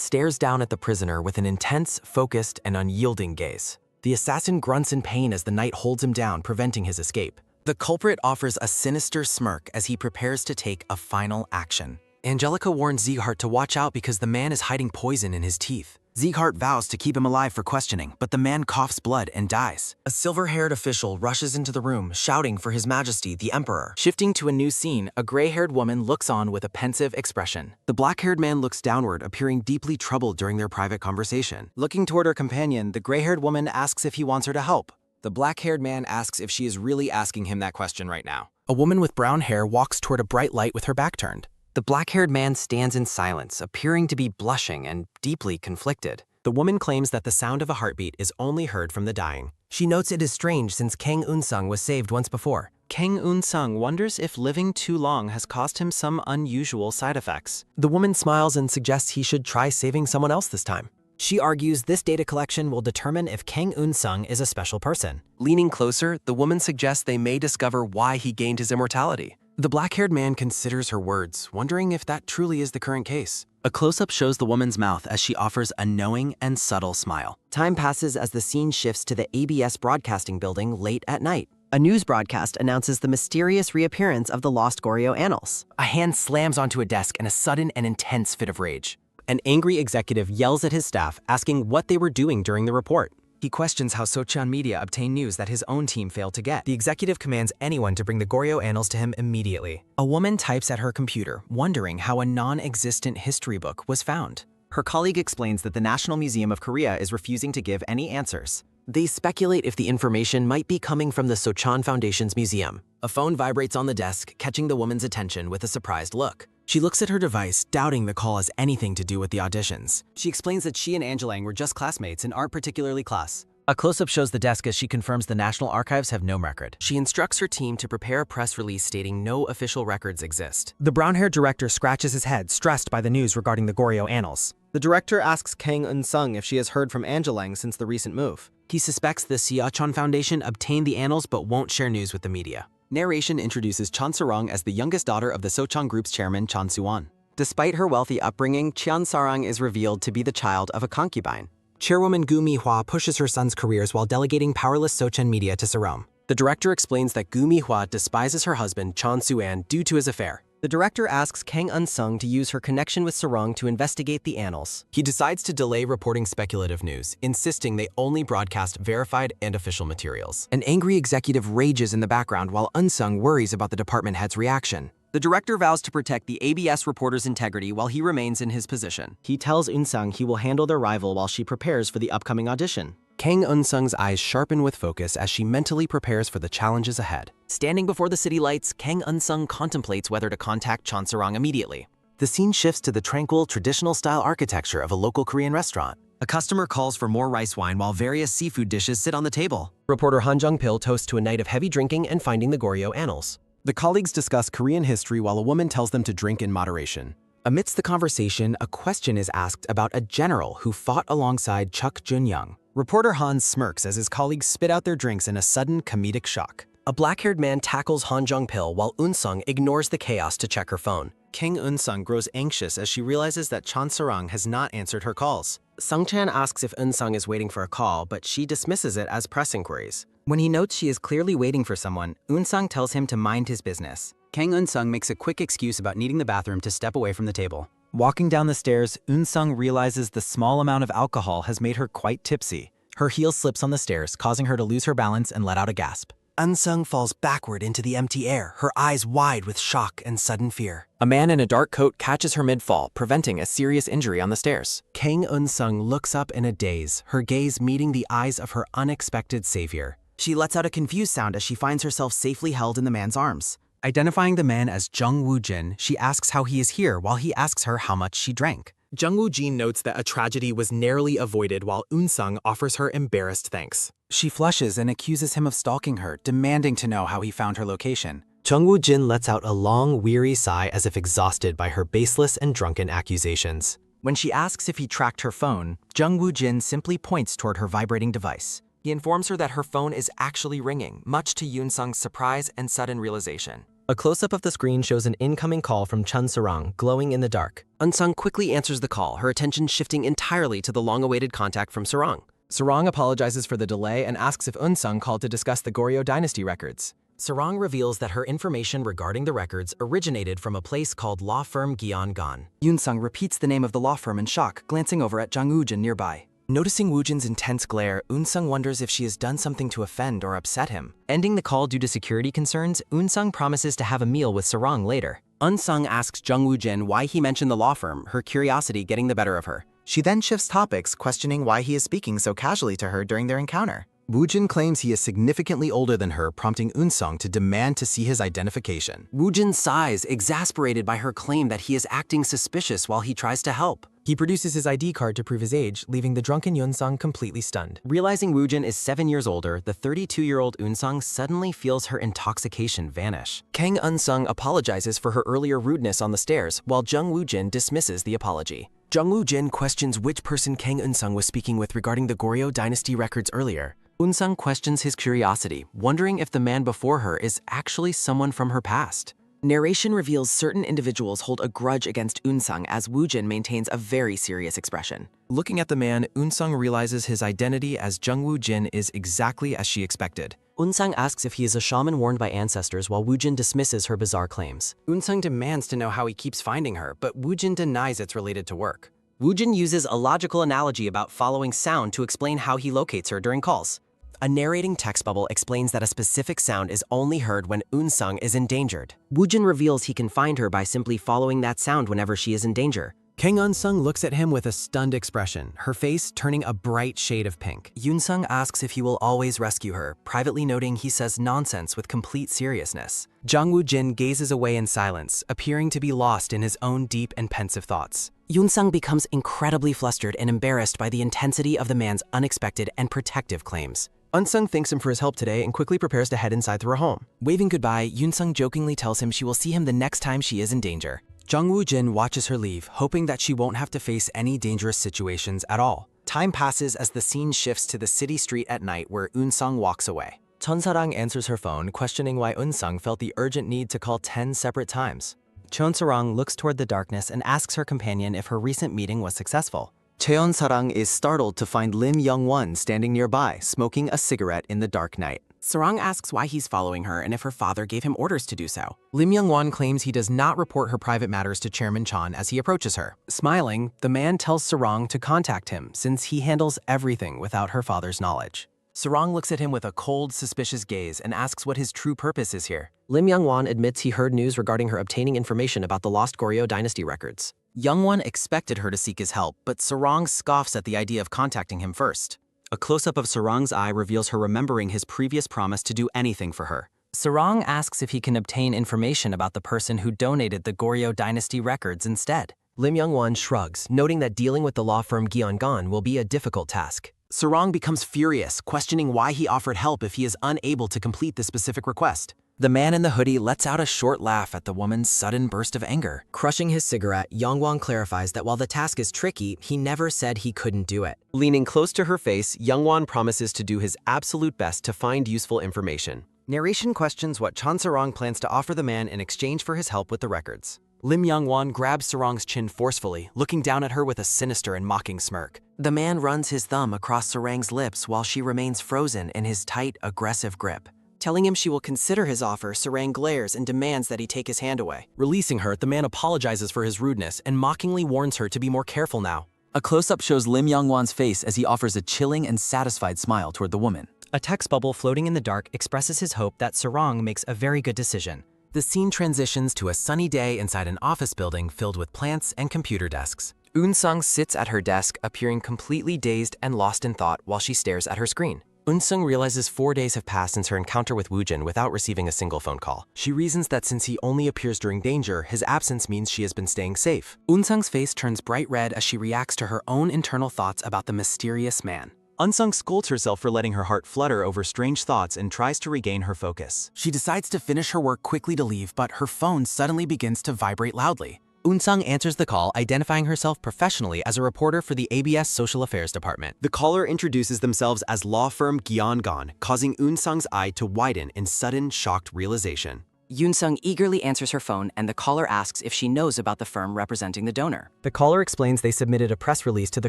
stares down at the prisoner with an intense, focused, and unyielding gaze. The assassin grunts in pain as the knight holds him down, preventing his escape. The culprit offers a sinister smirk as he prepares to take a final action. Angelica warns Sieghart to watch out because the man is hiding poison in his teeth. Sieghart vows to keep him alive for questioning, but the man coughs blood and dies. A silver-haired official rushes into the room, shouting for His Majesty, the Emperor. Shifting to a new scene, a gray-haired woman looks on with a pensive expression. The black-haired man looks downward, appearing deeply troubled during their private conversation. Looking toward her companion, the gray-haired woman asks if he wants her to help. The black-haired man asks if she is really asking him that question right now. A woman with brown hair walks toward a bright light with her back turned. The black-haired man stands in silence, appearing to be blushing and deeply conflicted. The woman claims that the sound of a heartbeat is only heard from the dying. She notes it is strange since Kang Eun-sung was saved once before. Kang Eun-sung wonders if living too long has caused him some unusual side effects. The woman smiles and suggests he should try saving someone else this time. She argues this data collection will determine if Kang Eun-sung is a special person. Leaning closer, the woman suggests they may discover why he gained his immortality. The black-haired man considers her words, wondering if that truly is the current case. A close-up shows the woman's mouth as she offers a knowing and subtle smile. Time passes as the scene shifts to the ABS broadcasting building late at night. A news broadcast announces the mysterious reappearance of the lost Goryeo annals. A hand slams onto a desk in a sudden and intense fit of rage. An angry executive yells at his staff, asking what they were doing during the report. He questions how Socheon Media obtained news that his own team failed to get. The executive commands anyone to bring the Goryeo annals to him immediately. A woman types at her computer, wondering how a non-existent history book was found. Her colleague explains that the National Museum of Korea is refusing to give any answers. They speculate if the information might be coming from the Socheon Foundation's museum. A phone vibrates on the desk, catching the woman's attention with a surprised look. She looks at her device, doubting the call has anything to do with the auditions. She explains that she and Angelang were just classmates and aren't particularly class. A close-up shows the desk as she confirms the National Archives have no record. She instructs her team to prepare a press release stating no official records exist. The brown-haired director scratches his head, stressed by the news regarding the Goryeo annals. The director asks Kang Eun-sung if she has heard from Angelang since the recent move. He suspects the Seocheon Foundation obtained the annals but won't share news with the media. Narration introduces Chon Sarong as the youngest daughter of the Socheon Group's chairman, Chon Soo-won. Despite her wealthy upbringing, Cheon Sarang is revealed to be the child of a concubine. Chairwoman Gu Mi-hwa pushes her son's careers while delegating powerless Socheon Media to Sarom. The director explains that Gu Mi-hwa despises her husband, Chon Soo-an, due to his affair. The director asks Kang Eun-sung to use her connection with Sarong to investigate the annals. He decides to delay reporting speculative news, insisting they only broadcast verified and official materials. An angry executive rages in the background while Eun-sung worries about the department head's reaction. The director vows to protect the ABS reporter's integrity while he remains in his position. He tells Eun-sung he will handle their rival while she prepares for the upcoming audition. Kang Eun-sung's eyes sharpen with focus as she mentally prepares for the challenges ahead. Standing before the city lights, Kang Eun-sung contemplates whether to contact Chon Sarong immediately. The scene shifts to the tranquil, traditional-style architecture of a local Korean restaurant. A customer calls for more rice wine while various seafood dishes sit on the table. Reporter Han Jung-pil toasts to a night of heavy drinking and finding the Goryeo annals. The colleagues discuss Korean history while a woman tells them to drink in moderation. Amidst the conversation, a question is asked about a general who fought alongside Chuk Jun-young. Reporter Han smirks as his colleagues spit out their drinks in a sudden comedic shock. A black-haired man tackles Han Jung-pil while Eun-sung ignores the chaos to check her phone. Kang Eun-sung grows anxious as she realizes that Chon Sarong has not answered her calls. Sung-chan asks if Eun-sung is waiting for a call, but she dismisses it as press inquiries. When he notes she is clearly waiting for someone, Eun-sung tells him to mind his business. Kang Eun-sung makes a quick excuse about needing the bathroom to step away from the table. Walking down the stairs, Eun-sung realizes the small amount of alcohol has made her quite tipsy. Her heel slips on the stairs, causing her to lose her balance and let out a gasp. Eun-sung falls backward into the empty air, her eyes wide with shock and sudden fear. A man in a dark coat catches her mid-fall, preventing a serious injury on the stairs. Kang Eun-sung looks up in a daze, her gaze meeting the eyes of her unexpected savior. She lets out a confused sound as she finds herself safely held in the man's arms. Identifying the man as Jung Woo-jin, she asks how he is here while he asks her how much she drank. Jung Woo-jin notes that a tragedy was narrowly avoided while Eun-sung offers her embarrassed thanks. She flushes and accuses him of stalking her, demanding to know how he found her location. Jung Woo-jin lets out a long, weary sigh as if exhausted by her baseless and drunken accusations. When she asks if he tracked her phone, Jung Woo-jin simply points toward her vibrating device. He informs her that her phone is actually ringing, much to Eun-sung's surprise and sudden realization. A close-up of the screen shows an incoming call from Chon Sarong, glowing in the dark. Eun-sung quickly answers the call, her attention shifting entirely to the long-awaited contact from Sarong. Sarong apologizes for the delay and asks if Eun-sung called to discuss the Goryeo dynasty records. Sarong reveals that her information regarding the records originated from a place called law firm Gyeongan. Yoon-sung repeats the name of the law firm in shock, glancing over at Jang Woo-jin nearby. Noticing Woo-jin's intense glare, Eun-sung wonders if she has done something to offend or upset him. Ending the call due to security concerns, Eun-sung promises to have a meal with Sarong later. Eun-sung asks Jang Woo-jin why he mentioned the law firm, her curiosity getting the better of her. She then shifts topics, questioning why he is speaking so casually to her during their encounter. Woo-jin claims he is significantly older than her, prompting Eun-sung to demand to see his identification. Woo-jin sighs, exasperated by her claim that he is acting suspicious while he tries to help. He produces his ID card to prove his age, leaving the drunken Yoon-sung completely stunned. Realizing Woo-jin is 7 years older, the 32-year-old Eun-sung suddenly feels her intoxication vanish. Kang Eun-sung apologizes for her earlier rudeness on the stairs, while Jung Woo-jin dismisses the apology. Jung Woo-jin questions which person Kang Eun-sung was speaking with regarding the Goryeo dynasty records earlier. Eun-sung questions his curiosity, wondering if the man before her is actually someone from her past. Narration reveals certain individuals hold a grudge against Eun-sung as Woo-jin maintains a very serious expression. Looking at the man, Eun-sung realizes his identity as Jung Woo-jin is exactly as she expected. Eun-sung asks if he is a shaman warned by ancestors while Woo-jin dismisses her bizarre claims. Eun-sung demands to know how he keeps finding her, but Woo-jin denies it's related to work. Woo-jin uses a logical analogy about following sound to explain how he locates her during calls. A narrating text bubble explains that a specific sound is only heard when Eun-sung is endangered. Woo-jin reveals he can find her by simply following that sound whenever she is in danger. Kang Eun-sung looks at him with a stunned expression, her face turning a bright shade of pink. Yoon-sung asks if he will always rescue her, privately noting he says nonsense with complete seriousness. Jang Woo-jin gazes away in silence, appearing to be lost in his own deep and pensive thoughts. Yoon-sung becomes incredibly flustered and embarrassed by the intensity of the man's unexpected and protective claims. Eun-sung thanks him for his help today and quickly prepares to head inside through her home. Waving goodbye, Yoon-sung jokingly tells him she will see him the next time she is in danger. Jung Woo-jin watches her leave, hoping that she won't have to face any dangerous situations at all. Time passes as the scene shifts to the city street at night where Eun-sung walks away. Chon Sarang answers her phone, questioning why Eun-sung felt the urgent need to call 10 separate times. Chon Sarang looks toward the darkness and asks her companion if her recent meeting was successful. Cheon Sarang is startled to find Lim Young-won standing nearby, smoking a cigarette in the dark night. Sarang asks why he's following her and if her father gave him orders to do so. Lim Young-won claims he does not report her private matters to Chairman Chon as he approaches her. Smiling, the man tells Sarang to contact him since he handles everything without her father's knowledge. Sarang looks at him with a cold, suspicious gaze and asks what his true purpose is here. Lim Young-won admits he heard news regarding her obtaining information about the lost Goryeo dynasty records. Young-won expected her to seek his help, but Sarang scoffs at the idea of contacting him first. A close-up of Sarang's eye reveals her remembering his previous promise to do anything for her. Sarang asks if he can obtain information about the person who donated the Goryeo dynasty records instead. Lim Young-won shrugs, noting that dealing with the law firm Gyeongan will be a difficult task. Sarang becomes furious, questioning why he offered help if he is unable to complete the specific request. The man in the hoodie lets out a short laugh at the woman's sudden burst of anger. Crushing his cigarette, Young-won clarifies that while the task is tricky, he never said he couldn't do it. Leaning close to her face, Young-won promises to do his absolute best to find useful information. Narration questions what Chon Sarang plans to offer the man in exchange for his help with the records. Lim Young-won grabs Sarang's chin forcefully, looking down at her with a sinister and mocking smirk. The man runs his thumb across Sarang's lips while she remains frozen in his tight, aggressive grip. Telling him she will consider his offer, Sarang glares and demands that he take his hand away. Releasing her, the man apologizes for his rudeness and mockingly warns her to be more careful now. A close-up shows Lim Young-won's face as he offers a chilling and satisfied smile toward the woman. A text bubble floating in the dark expresses his hope that Sarang makes a very good decision. The scene transitions to a sunny day inside an office building filled with plants and computer desks. Eun-sung sits at her desk, appearing completely dazed and lost in thought while she stares at her screen. Eun-sung realizes 4 days have passed since her encounter with Woo-jin without receiving a single phone call. She reasons that since he only appears during danger, his absence means she has been staying safe. Eun-sung's face turns bright red as she reacts to her own internal thoughts about the mysterious man. Eun-sung scolds herself for letting her heart flutter over strange thoughts and tries to regain her focus. She decides to finish her work quickly to leave, but her phone suddenly begins to vibrate loudly. Eun-sung answers the call, identifying herself professionally as a reporter for the ABS Social Affairs Department. The caller introduces themselves as law firm Gyeongan, causing Eun-sung's eye to widen in sudden, shocked realization. Yoon-sung eagerly answers her phone and the caller asks if she knows about the firm representing the donor. The caller explains they submitted a press release to the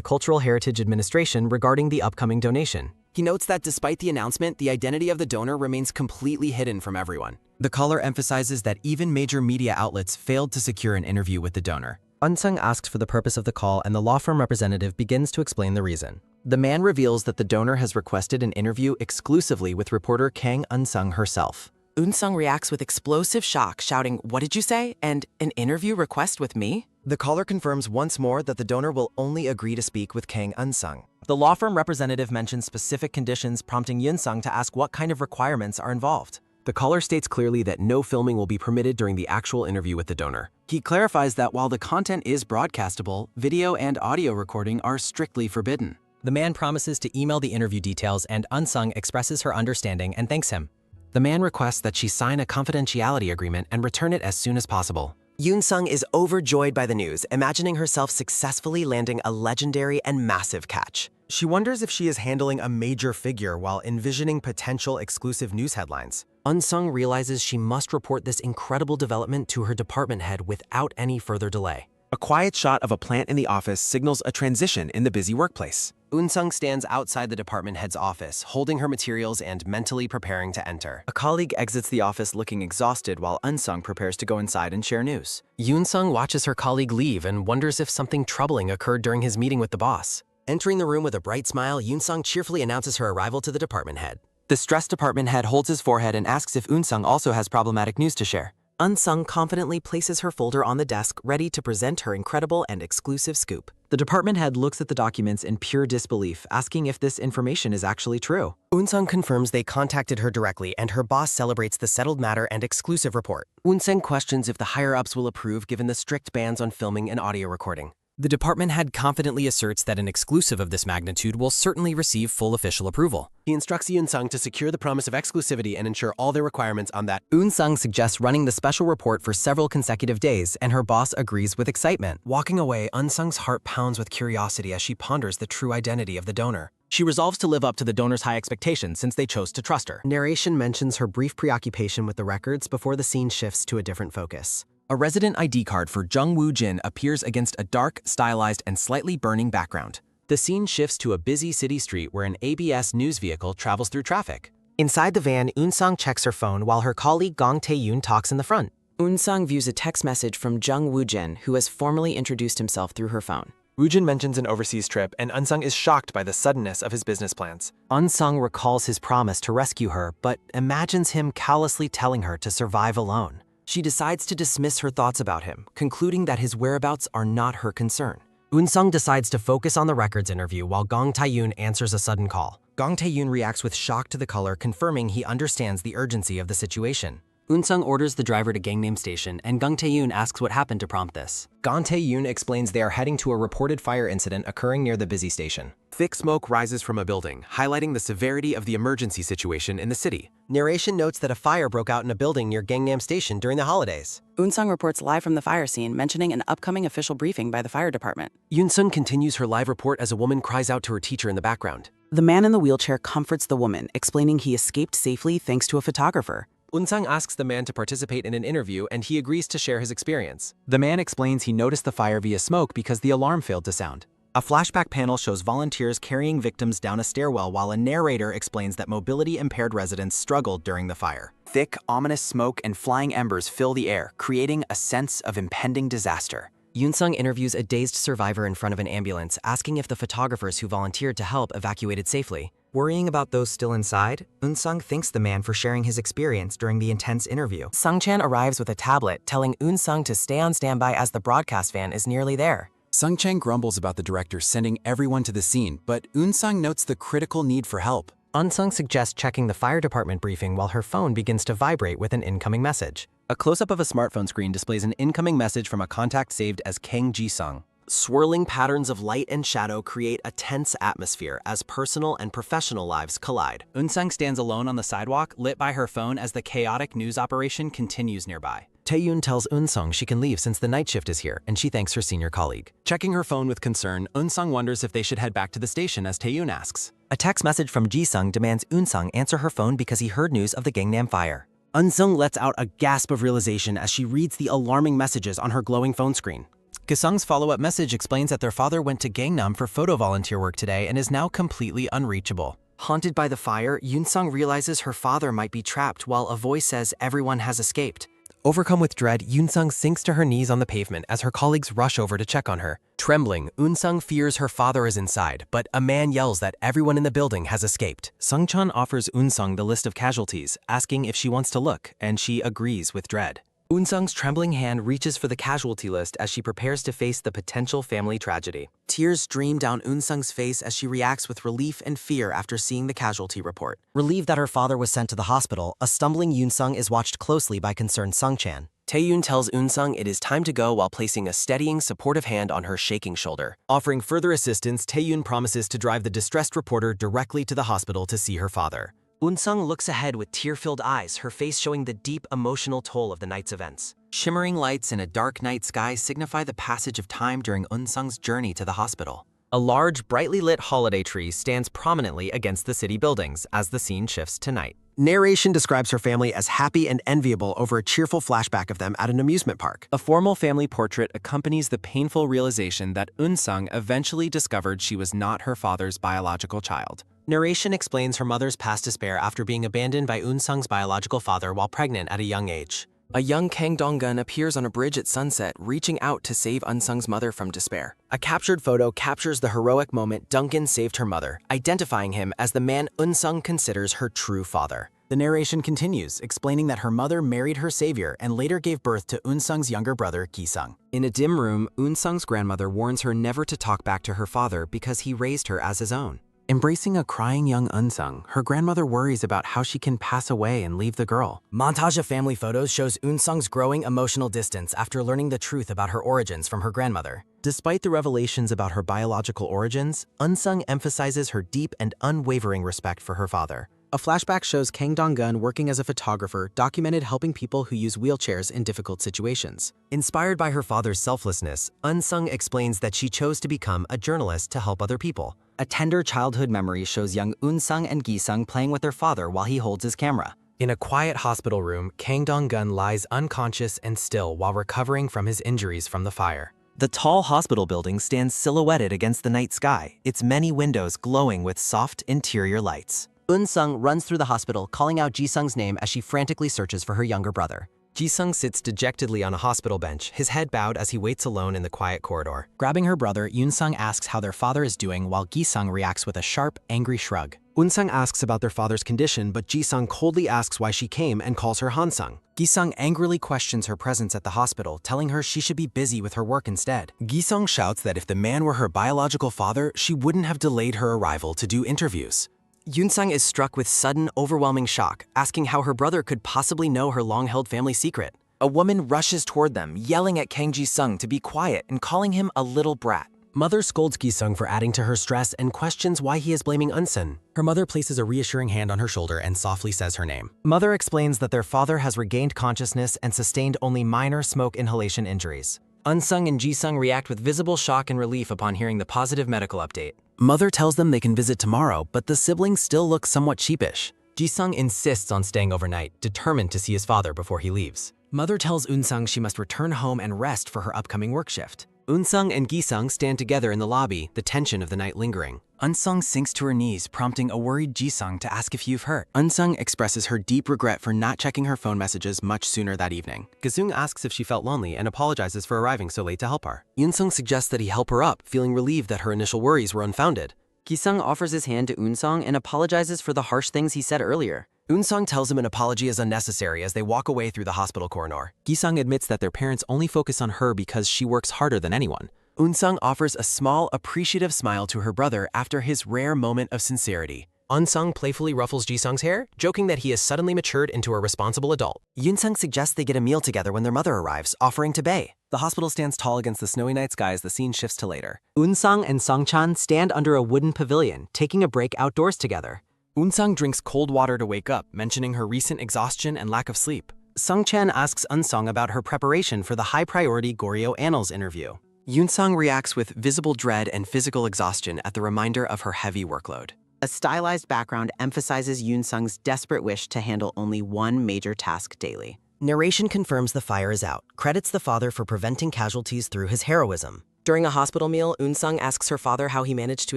Cultural Heritage Administration regarding the upcoming donation. He notes that despite the announcement, the identity of the donor remains completely hidden from everyone. The caller emphasizes that even major media outlets failed to secure an interview with the donor. Eun-sung asks for the purpose of the call and the law firm representative begins to explain the reason. The man reveals that the donor has requested an interview exclusively with reporter Kang Eun-sung herself. Eun-sung reacts with explosive shock, shouting, "What did you say? And an interview request with me?" The caller confirms once more that the donor will only agree to speak with Kang Eun-sung. The law firm representative mentions specific conditions, prompting Yoon-sung to ask what kind of requirements are involved. The caller states clearly that no filming will be permitted during the actual interview with the donor. He clarifies that while the content is broadcastable, video and audio recording are strictly forbidden. The man promises to email the interview details and Eun-sung expresses her understanding and thanks him. The man requests that she sign a confidentiality agreement and return it as soon as possible. Yoon-sung is overjoyed by the news, imagining herself successfully landing a legendary and massive catch. She wonders if she is handling a major figure while envisioning potential exclusive news headlines. Eun-sung realizes she must report this incredible development to her department head without any further delay. A quiet shot of a plant in the office signals a transition in the busy workplace. Eun-sung stands outside the department head's office, holding her materials and mentally preparing to enter. A colleague exits the office looking exhausted while Eun-sung prepares to go inside and share news. Yoon-sung watches her colleague leave and wonders if something troubling occurred during his meeting with the boss. Entering the room with a bright smile, Yoon-sung cheerfully announces her arrival to the department head. The stressed department head holds his forehead and asks if Eun-sung also has problematic news to share. Eun-sung confidently places her folder on the desk, ready to present her incredible and exclusive scoop. The department head looks at the documents in pure disbelief, asking if this information is actually true. Eun-sung confirms they contacted her directly, and her boss celebrates the settled matter and exclusive report. Eun-sung questions if the higher-ups will approve given the strict bans on filming and audio recording. The department head confidently asserts that an exclusive of this magnitude will certainly receive full official approval. He instructs Yoon-sung to secure the promise of exclusivity and ensure all their requirements on that. Eun-sung suggests running the special report for several consecutive days, and her boss agrees with excitement. Walking away, Eun-sung's heart pounds with curiosity as she ponders the true identity of the donor. She resolves to live up to the donor's high expectations since they chose to trust her. Narration mentions her brief preoccupation with the records before the scene shifts to a different focus. A resident ID card for Jung Woo-jin appears against a dark, stylized, and slightly burning background. The scene shifts to a busy city street where an ABS news vehicle travels through traffic. Inside the van, Eun-sung checks her phone while her colleague Gong Tae-yoon talks in the front. Eun-sung views a text message from Jung Woo-jin, who has formally introduced himself through her phone. Woo-jin mentions an overseas trip, and Eun-sung is shocked by the suddenness of his business plans. Eun-sung recalls his promise to rescue her, but imagines him callously telling her to survive alone. She decides to dismiss her thoughts about him, concluding that his whereabouts are not her concern. Eun-sung decides to focus on the records interview while Gong Tae-yoon answers a sudden call. Gong Tae-yoon reacts with shock to the caller, confirming he understands the urgency of the situation. Eun-sung orders the driver to Gangnam Station, and Gong Tae-yoon asks what happened to prompt this. Gong Tae-yoon explains they are heading to a reported fire incident occurring near the busy station. Thick smoke rises from a building, highlighting the severity of the emergency situation in the city. Narration notes that a fire broke out in a building near Gangnam Station during the holidays. Eun-sung reports live from the fire scene, mentioning an upcoming official briefing by the fire department. Yoon-sung continues her live report as a woman cries out to her teacher in the background. The man in the wheelchair comforts the woman, explaining he escaped safely thanks to a photographer. Eun-sung asks the man to participate in an interview, and he agrees to share his experience. The man explains he noticed the fire via smoke because the alarm failed to sound. A flashback panel shows volunteers carrying victims down a stairwell while a narrator explains that mobility-impaired residents struggled during the fire. Thick, ominous smoke and flying embers fill the air, creating a sense of impending disaster. Yoon-sung interviews a dazed survivor in front of an ambulance, asking if the photographers who volunteered to help evacuated safely. Worrying about those still inside, Eun-sung thanks the man for sharing his experience during the intense interview. Sung-chan arrives with a tablet, telling Eun-sung to stay on standby as the broadcast van is nearly there. Sung-chan grumbles about the director sending everyone to the scene, but Eun-sung notes the critical need for help. Eun-sung suggests checking the fire department briefing while her phone begins to vibrate with an incoming message. A close-up of a smartphone screen displays an incoming message from a contact saved as Kang Ji-sung. Swirling patterns of light and shadow create a tense atmosphere as personal and professional lives collide. Eun-sung stands alone on the sidewalk, lit by her phone as the chaotic news operation continues nearby. Tae-yoon tells Eun-sung she can leave since the night shift is here, and she thanks her senior colleague. Checking her phone with concern, Eun-sung wonders if they should head back to the station as Tae-yoon asks. A text message from Ji-sung demands Eun-sung answer her phone because he heard news of the Gangnam fire. Eun-sung lets out a gasp of realization as she reads the alarming messages on her glowing phone screen. Gi-sung's follow-up message explains that their father went to Gangnam for photo volunteer work today and is now completely unreachable. Haunted by the fire, Yoon-sung realizes her father might be trapped while a voice says everyone has escaped. Overcome with dread, Yoon-sung sinks to her knees on the pavement as her colleagues rush over to check on her. Trembling, Eun-sung fears her father is inside, but a man yells that everyone in the building has escaped. Sung-chan offers Eun-sung the list of casualties, asking if she wants to look, and she agrees with dread. Eun-sung's trembling hand reaches for the casualty list as she prepares to face the potential family tragedy. Tears stream down Eun-sung's face as she reacts with relief and fear after seeing the casualty report. Relieved that her father was sent to the hospital, a stumbling Yoon-sung is watched closely by concerned Sung-chan. Taeyoon tells Eun-sung it is time to go while placing a steadying, supportive hand on her shaking shoulder. Offering further assistance, Taeyoon promises to drive the distressed reporter directly to the hospital to see her father. Eun-sung looks ahead with tear-filled eyes, her face showing the deep emotional toll of the night's events. Shimmering lights in a dark night sky signify the passage of time during Eun-sung's journey to the hospital. A large, brightly lit holiday tree stands prominently against the city buildings as the scene shifts to night. Narration describes her family as happy and enviable over a cheerful flashback of them at an amusement park. A formal family portrait accompanies the painful realization that Eun-sung eventually discovered she was not her father's biological child. Narration explains her mother's past despair after being abandoned by Eun-sung's biological father while pregnant at a young age. A young Kang Dong-gun appears on a bridge at sunset, reaching out to save Eun-sung's mother from despair. A captured photo captures the heroic moment Duncan saved her mother, identifying him as the man Eun-sung considers her true father. The narration continues, explaining that her mother married her savior and later gave birth to Eun-sung's younger brother, Gi-sung. In a dim room, Eun-sung's grandmother warns her never to talk back to her father because he raised her as his own. Embracing a crying young Eun-sung, her grandmother worries about how she can pass away and leave the girl. Montage of family photos shows Eun-sung's growing emotional distance after learning the truth about her origins from her grandmother. Despite the revelations about her biological origins, Eun-sung emphasizes her deep and unwavering respect for her father. A flashback shows Kang Dong-gun working as a photographer, documented helping people who use wheelchairs in difficult situations. Inspired by her father's selflessness, Eun-sung explains that she chose to become a journalist to help other people. A tender childhood memory shows young Eun-sung and Gi-sung playing with their father while he holds his camera. In a quiet hospital room, Kang Dong-gun lies unconscious and still while recovering from his injuries from the fire. The tall hospital building stands silhouetted against the night sky, its many windows glowing with soft interior lights. Eun-sung runs through the hospital, calling out Ji-sung's name as she frantically searches for her younger brother. Ji-sung sits dejectedly on a hospital bench, his head bowed as he waits alone in the quiet corridor. Grabbing her brother, Eun-sung asks how their father is doing while Gi-sung reacts with a sharp, angry shrug. Eun-sung asks about their father's condition, but Ji-sung coldly asks why she came and calls her Han-sung. Gi-sung angrily questions her presence at the hospital, telling her she should be busy with her work instead. Gi-sung shouts that if the man were her biological father, she wouldn't have delayed her arrival to do interviews. Yoon-sung is struck with sudden, overwhelming shock, asking how her brother could possibly know her long-held family secret. A woman rushes toward them, yelling at Kang Ji-sung to be quiet and calling him a little brat. Mother scolds Gi-sung for adding to her stress and questions why he is blaming Eun-sun. Her mother places a reassuring hand on her shoulder and softly says her name. Mother explains that their father has regained consciousness and sustained only minor smoke inhalation injuries. Eun-sung and Ji-sung react with visible shock and relief upon hearing the positive medical update. Mother tells them they can visit tomorrow, but the siblings still look somewhat sheepish. Ji-sung insists on staying overnight, determined to see his father before he leaves. Mother tells Eun-sung she must return home and rest for her upcoming work shift. Eun-sung and Gi-sung stand together in the lobby, the tension of the night lingering. Eun-sung sinks to her knees, prompting a worried Ji-sung to ask if you've hurt. Eun-sung expresses her deep regret for not checking her phone messages much sooner that evening. Gi-sung asks if she felt lonely and apologizes for arriving so late to help her. Eun-sung suggests that he help her up, feeling relieved that her initial worries were unfounded. Gi-sung offers his hand to Eun-sung and apologizes for the harsh things he said earlier. Eun-sung tells him an apology is unnecessary as they walk away through the hospital corridor. Gi-sung admits that their parents only focus on her because she works harder than anyone. Eun-sung offers a small, appreciative smile to her brother after his rare moment of sincerity. Eun-sung playfully ruffles Ji-sung's hair, joking that he has suddenly matured into a responsible adult. Yoon-sung suggests they get a meal together when their mother arrives, offering to bae. The hospital stands tall against the snowy night sky as the scene shifts to later. Eun-sung and Sung-chan stand under a wooden pavilion, taking a break outdoors together. Eun-sung drinks cold water to wake up, mentioning her recent exhaustion and lack of sleep. Sung-chan asks Eun-sung about her preparation for the high-priority Goryeo Annals interview. Yoon-sung reacts with visible dread and physical exhaustion at the reminder of her heavy workload. A stylized background emphasizes Yoon Sung's desperate wish to handle only one major task daily. Narration confirms the fire is out, credits the father for preventing casualties through his heroism. During a hospital meal, Eun-sung asks her father how he managed to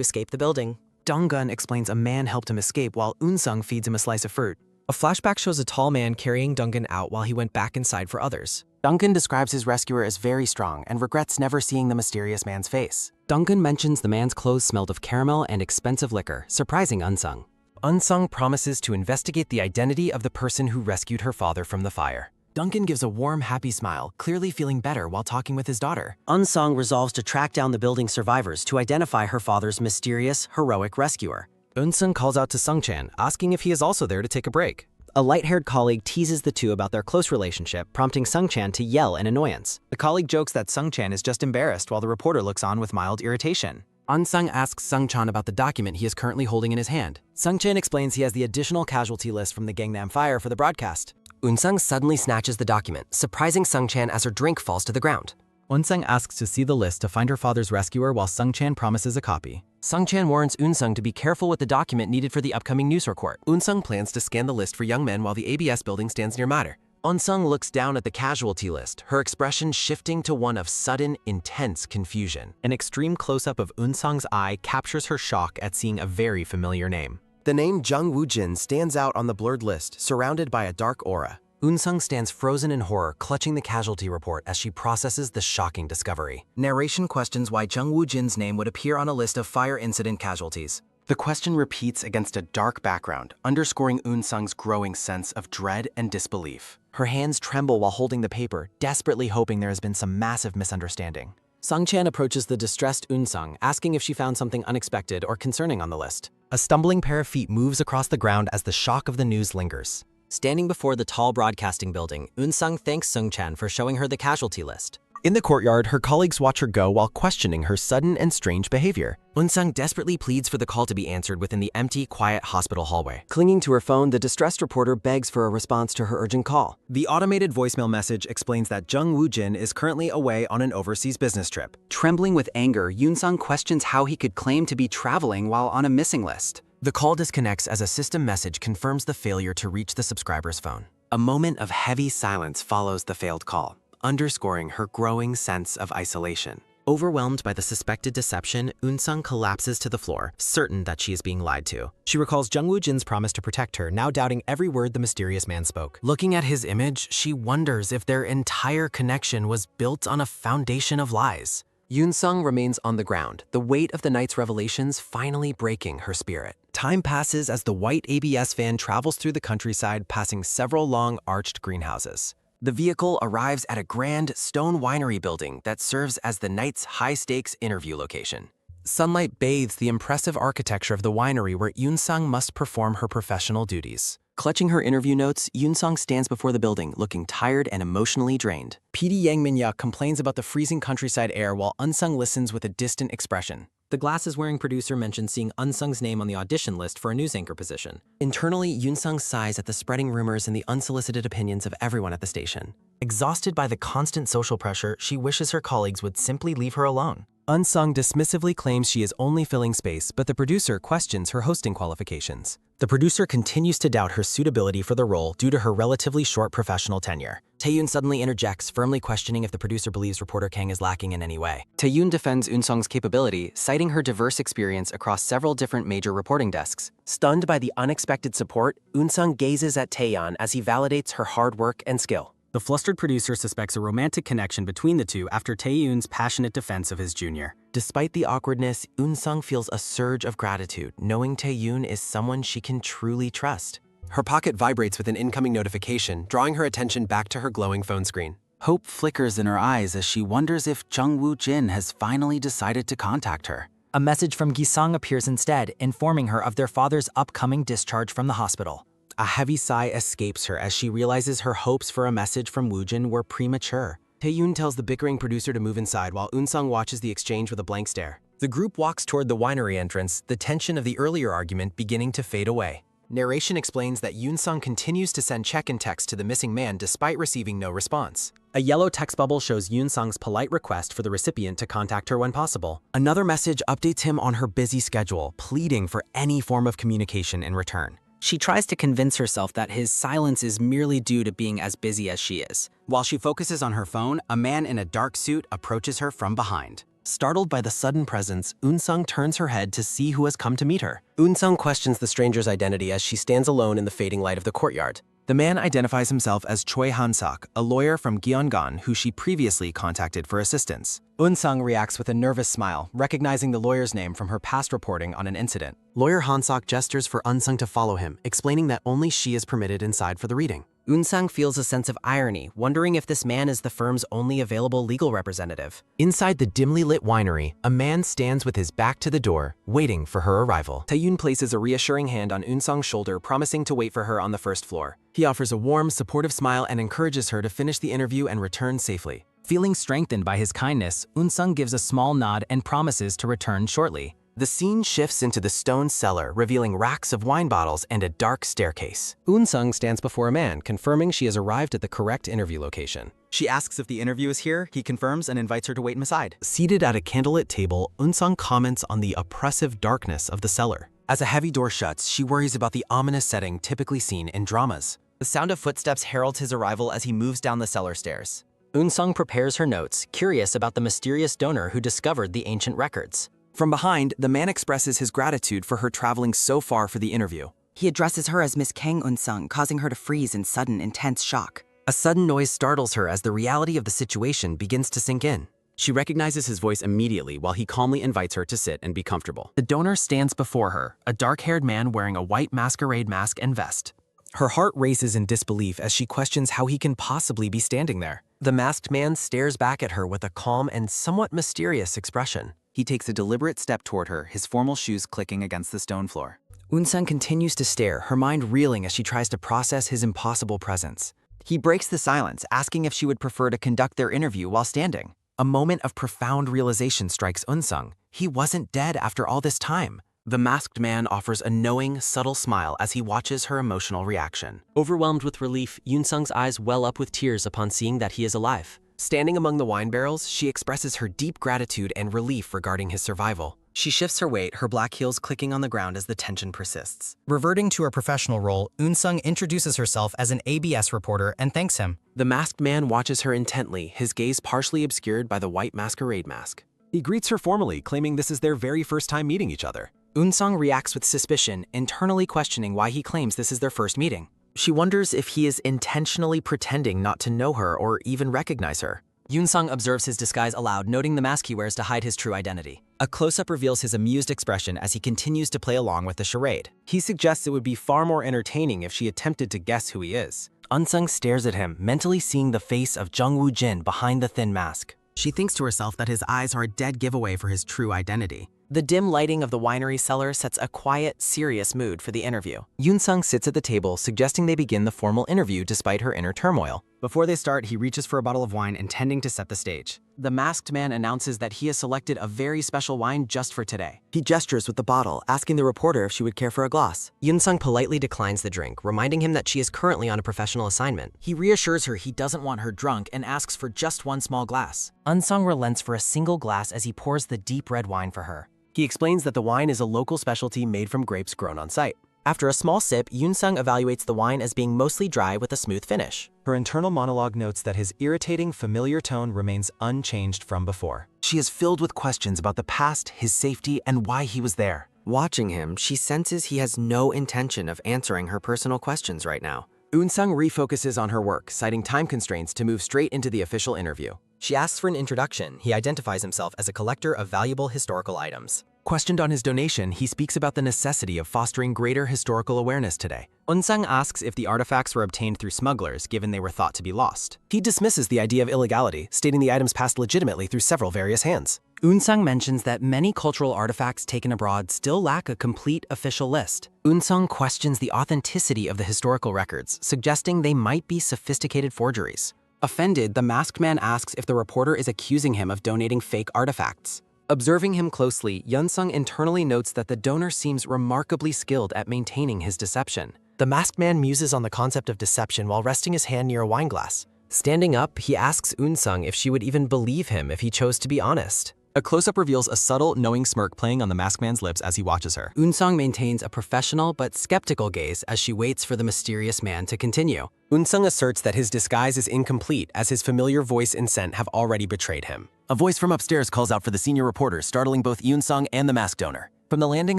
escape the building. Dong-gun explains a man helped him escape while Eun-sung feeds him a slice of fruit. A flashback shows a tall man carrying Dong-gun out while he went back inside for others. Duncan describes his rescuer as very strong and regrets never seeing the mysterious man's face. Dong-gun mentions the man's clothes smelled of caramel and expensive liquor, surprising Eun-sung. Eun-sung promises to investigate the identity of the person who rescued her father from the fire. Duncan gives a warm, happy smile, clearly feeling better while talking with his daughter. Eun-sung resolves to track down the building survivors to identify her father's mysterious, heroic rescuer. Eun-sung calls out to Sung-chan, asking if he is also there to take a break. A light-haired colleague teases the two about their close relationship, prompting Sung-chan to yell in annoyance. The colleague jokes that Sung-chan is just embarrassed while the reporter looks on with mild irritation. Eun-sung asks Sung-chan about the document he is currently holding in his hand. Sung-chan explains he has the additional casualty list from the Gangnam Fire for the broadcast. Eun-sung suddenly snatches the document, surprising Sung-chan as her drink falls to the ground. Eun-sung asks to see the list to find her father's rescuer while Sung-chan promises a copy. Sung-chan warns Eun-sung to be careful with the document needed for the upcoming news report. Eun-sung plans to scan the list for young men while the ABS building stands near matter. Eun-sung looks down at the casualty list, her expression shifting to one of sudden, intense confusion. An extreme close-up of Eun-sung's eye captures her shock at seeing a very familiar name. The name Jung Woo-jin stands out on the blurred list, surrounded by a dark aura. Eun-sung stands frozen in horror, clutching the casualty report as she processes the shocking discovery. Narration questions why Jung Woo-jin's name would appear on a list of fire incident casualties. The question repeats against a dark background, underscoring Eun-sung's growing sense of dread and disbelief. Her hands tremble while holding the paper, desperately hoping there has been some massive misunderstanding. Sung-chan approaches the distressed Eun-sung, asking if she found something unexpected or concerning on the list. A stumbling pair of feet moves across the ground as the shock of the news lingers. Standing before the tall broadcasting building, Eun-sung thanks Sung-chan for showing her the casualty list. In the courtyard, her colleagues watch her go while questioning her sudden and strange behavior. Eun-sung desperately pleads for the call to be answered within the empty, quiet hospital hallway. Clinging to her phone, the distressed reporter begs for a response to her urgent call. The automated voicemail message explains that Jung Woo-jin is currently away on an overseas business trip. Trembling with anger, Eun-sung questions how he could claim to be traveling while on a missing list. The call disconnects as a system message confirms the failure to reach the subscriber's phone. A moment of heavy silence follows the failed call, underscoring her growing sense of isolation. Overwhelmed by the suspected deception, Eun-sung collapses to the floor, certain that she is being lied to. She recalls Jung Woo-jin's promise to protect her, now doubting every word the mysterious man spoke. Looking at his image, she wonders if their entire connection was built on a foundation of lies. Eun-sung remains on the ground, the weight of the night's revelations finally breaking her spirit. Time passes as the white ABS van travels through the countryside, passing several long, arched greenhouses. The vehicle arrives at a grand stone winery building that serves as the night's high-stakes interview location. Sunlight bathes the impressive architecture of the winery where Eun-sung must perform her professional duties. Clutching her interview notes, Eun-sung stands before the building, looking tired and emotionally drained. PD Yang Min-hyuk complains about the freezing countryside air while Eun-sung listens with a distant expression. The glasses-wearing producer mentions seeing Eun-sung's name on the audition list for a news anchor position. Internally, Eun-sung sighs at the spreading rumors and the unsolicited opinions of everyone at the station. Exhausted by the constant social pressure, she wishes her colleagues would simply leave her alone. Eun-sung dismissively claims she is only filling space, but the producer questions her hosting qualifications. The producer continues to doubt her suitability for the role due to her relatively short professional tenure. Taeyoon suddenly interjects, firmly questioning if the producer believes reporter Kang is lacking in any way. Taeyoon defends Eun-sung's capability, citing her diverse experience across several different major reporting desks. Stunned by the unexpected support, Eun-sung gazes at Taeyeon as he validates her hard work and skill. The flustered producer suspects a romantic connection between the two after Taeyoon's passionate defense of his junior. Despite the awkwardness, Eun-sung feels a surge of gratitude, knowing Taeyoon is someone she can truly trust. Her pocket vibrates with an incoming notification, drawing her attention back to her glowing phone screen. Hope flickers in her eyes as she wonders if Jung Woo-jin has finally decided to contact her. A message from Gi-sung appears instead, informing her of their father's upcoming discharge from the hospital. A heavy sigh escapes her as she realizes her hopes for a message from Woo-jin were premature. Taeyoon tells the bickering producer to move inside while Eun-sung watches the exchange with a blank stare. The group walks toward the winery entrance, the tension of the earlier argument beginning to fade away. Narration explains that Eun-sung continues to send check-in texts to the missing man despite receiving no response. A yellow text bubble shows Yoon-sung's polite request for the recipient to contact her when possible. Another message updates him on her busy schedule, pleading for any form of communication in return. She tries to convince herself that his silence is merely due to being as busy as she is. While she focuses on her phone, a man in a dark suit approaches her from behind. Startled by the sudden presence, Eun-sung turns her head to see who has come to meet her. Eun-sung questions the stranger's identity as she stands alone in the fading light of the courtyard. The man identifies himself as Choi Han-sak, a lawyer from Gyeonggan who she previously contacted for assistance. Eun-sung reacts with a nervous smile, recognizing the lawyer's name from her past reporting on an incident. Lawyer Han-sak gestures for Eun-sung to follow him, explaining that only she is permitted inside for the reading. Eun-sung feels a sense of irony, wondering if this man is the firm's only available legal representative. Inside the dimly lit winery, a man stands with his back to the door, waiting for her arrival. Taeyoon places a reassuring hand on Eun-sung's shoulder, promising to wait for her on the first floor. He offers a warm, supportive smile and encourages her to finish the interview and return safely. Feeling strengthened by his kindness, Eun-sung gives a small nod and promises to return shortly. The scene shifts into the stone cellar, revealing racks of wine bottles and a dark staircase. Eun-sung stands before a man, confirming she has arrived at the correct interview location. She asks if the interview is here, he confirms and invites her to wait inside. Seated at a candlelit table, Eun-sung comments on the oppressive darkness of the cellar. As a heavy door shuts, she worries about the ominous setting typically seen in dramas. The sound of footsteps heralds his arrival as he moves down the cellar stairs. Eun-sung prepares her notes, curious about the mysterious donor who discovered the ancient records. From behind, the man expresses his gratitude for her traveling so far for the interview. He addresses her as Miss Kang Eun-sung, causing her to freeze in sudden, intense shock. A sudden noise startles her as the reality of the situation begins to sink in. She recognizes his voice immediately while he calmly invites her to sit and be comfortable. The donor stands before her, a dark-haired man wearing a white masquerade mask and vest. Her heart races in disbelief as she questions how he can possibly be standing there. The masked man stares back at her with a calm and somewhat mysterious expression. He takes a deliberate step toward her, his formal shoes clicking against the stone floor. Eun-sung continues to stare, her mind reeling as she tries to process his impossible presence. He breaks the silence, asking if she would prefer to conduct their interview while standing. A moment of profound realization strikes Eun-sung. He wasn't dead after all this time. The masked man offers a knowing, subtle smile as he watches her emotional reaction. Overwhelmed with relief, Yoon-sung's eyes well up with tears upon seeing that he is alive. Standing among the wine barrels, she expresses her deep gratitude and relief regarding his survival. She shifts her weight, her black heels clicking on the ground as the tension persists. Reverting to her professional role, Eun-sung introduces herself as an ABS reporter and thanks him. The masked man watches her intently, his gaze partially obscured by the white masquerade mask. He greets her formally, claiming this is their very first time meeting each other. Eun-sung reacts with suspicion, internally questioning why he claims this is their first meeting. She wonders if he is intentionally pretending not to know her or even recognize her. Yoon-sung observes his disguise aloud, noting the mask he wears to hide his true identity. A close-up reveals his amused expression as he continues to play along with the charade. He suggests it would be far more entertaining if she attempted to guess who he is. Eun-sung stares at him, mentally seeing the face of Jung Woo-jin behind the thin mask. She thinks to herself that his eyes are a dead giveaway for his true identity. The dim lighting of the winery cellar sets a quiet, serious mood for the interview. Yoon-sung sits at the table, suggesting they begin the formal interview despite her inner turmoil. Before they start, he reaches for a bottle of wine, intending to set the stage. The masked man announces that he has selected a very special wine just for today. He gestures with the bottle, asking the reporter if she would care for a glass. Yoon-sung politely declines the drink, reminding him that she is currently on a professional assignment. He reassures her he doesn't want her drunk and asks for just one small glass. Eun-sung relents for a single glass as he pours the deep red wine for her. He explains that the wine is a local specialty made from grapes grown on site. After a small sip, Yoon-sung evaluates the wine as being mostly dry with a smooth finish. Her internal monologue notes that his irritating, familiar tone remains unchanged from before. She is filled with questions about the past, his safety, and why he was there. Watching him, she senses he has no intention of answering her personal questions right now. Eun-sung refocuses on her work, citing time constraints to move straight into the official interview. She asks for an introduction. He identifies himself as a collector of valuable historical items. Questioned on his donation, he speaks about the necessity of fostering greater historical awareness today. Eun-sung asks if the artifacts were obtained through smugglers, given they were thought to be lost. He dismisses the idea of illegality, stating the items passed legitimately through several various hands. Eun-sung mentions that many cultural artifacts taken abroad still lack a complete official list. Eun-sung questions the authenticity of the historical records, suggesting they might be sophisticated forgeries. Offended, the masked man asks if the reporter is accusing him of donating fake artifacts. Observing him closely, Yoon-sung internally notes that the donor seems remarkably skilled at maintaining his deception. The masked man muses on the concept of deception while resting his hand near a wine glass. Standing up, he asks Eun-sung if she would even believe him if he chose to be honest. A close-up reveals a subtle, knowing smirk playing on the masked man's lips as he watches her. Eun-sung maintains a professional but skeptical gaze as she waits for the mysterious man to continue. Eun-sung asserts that his disguise is incomplete as his familiar voice and scent have already betrayed him. A voice from upstairs calls out for the senior reporter, startling both Eun-sung and the masked owner. From the landing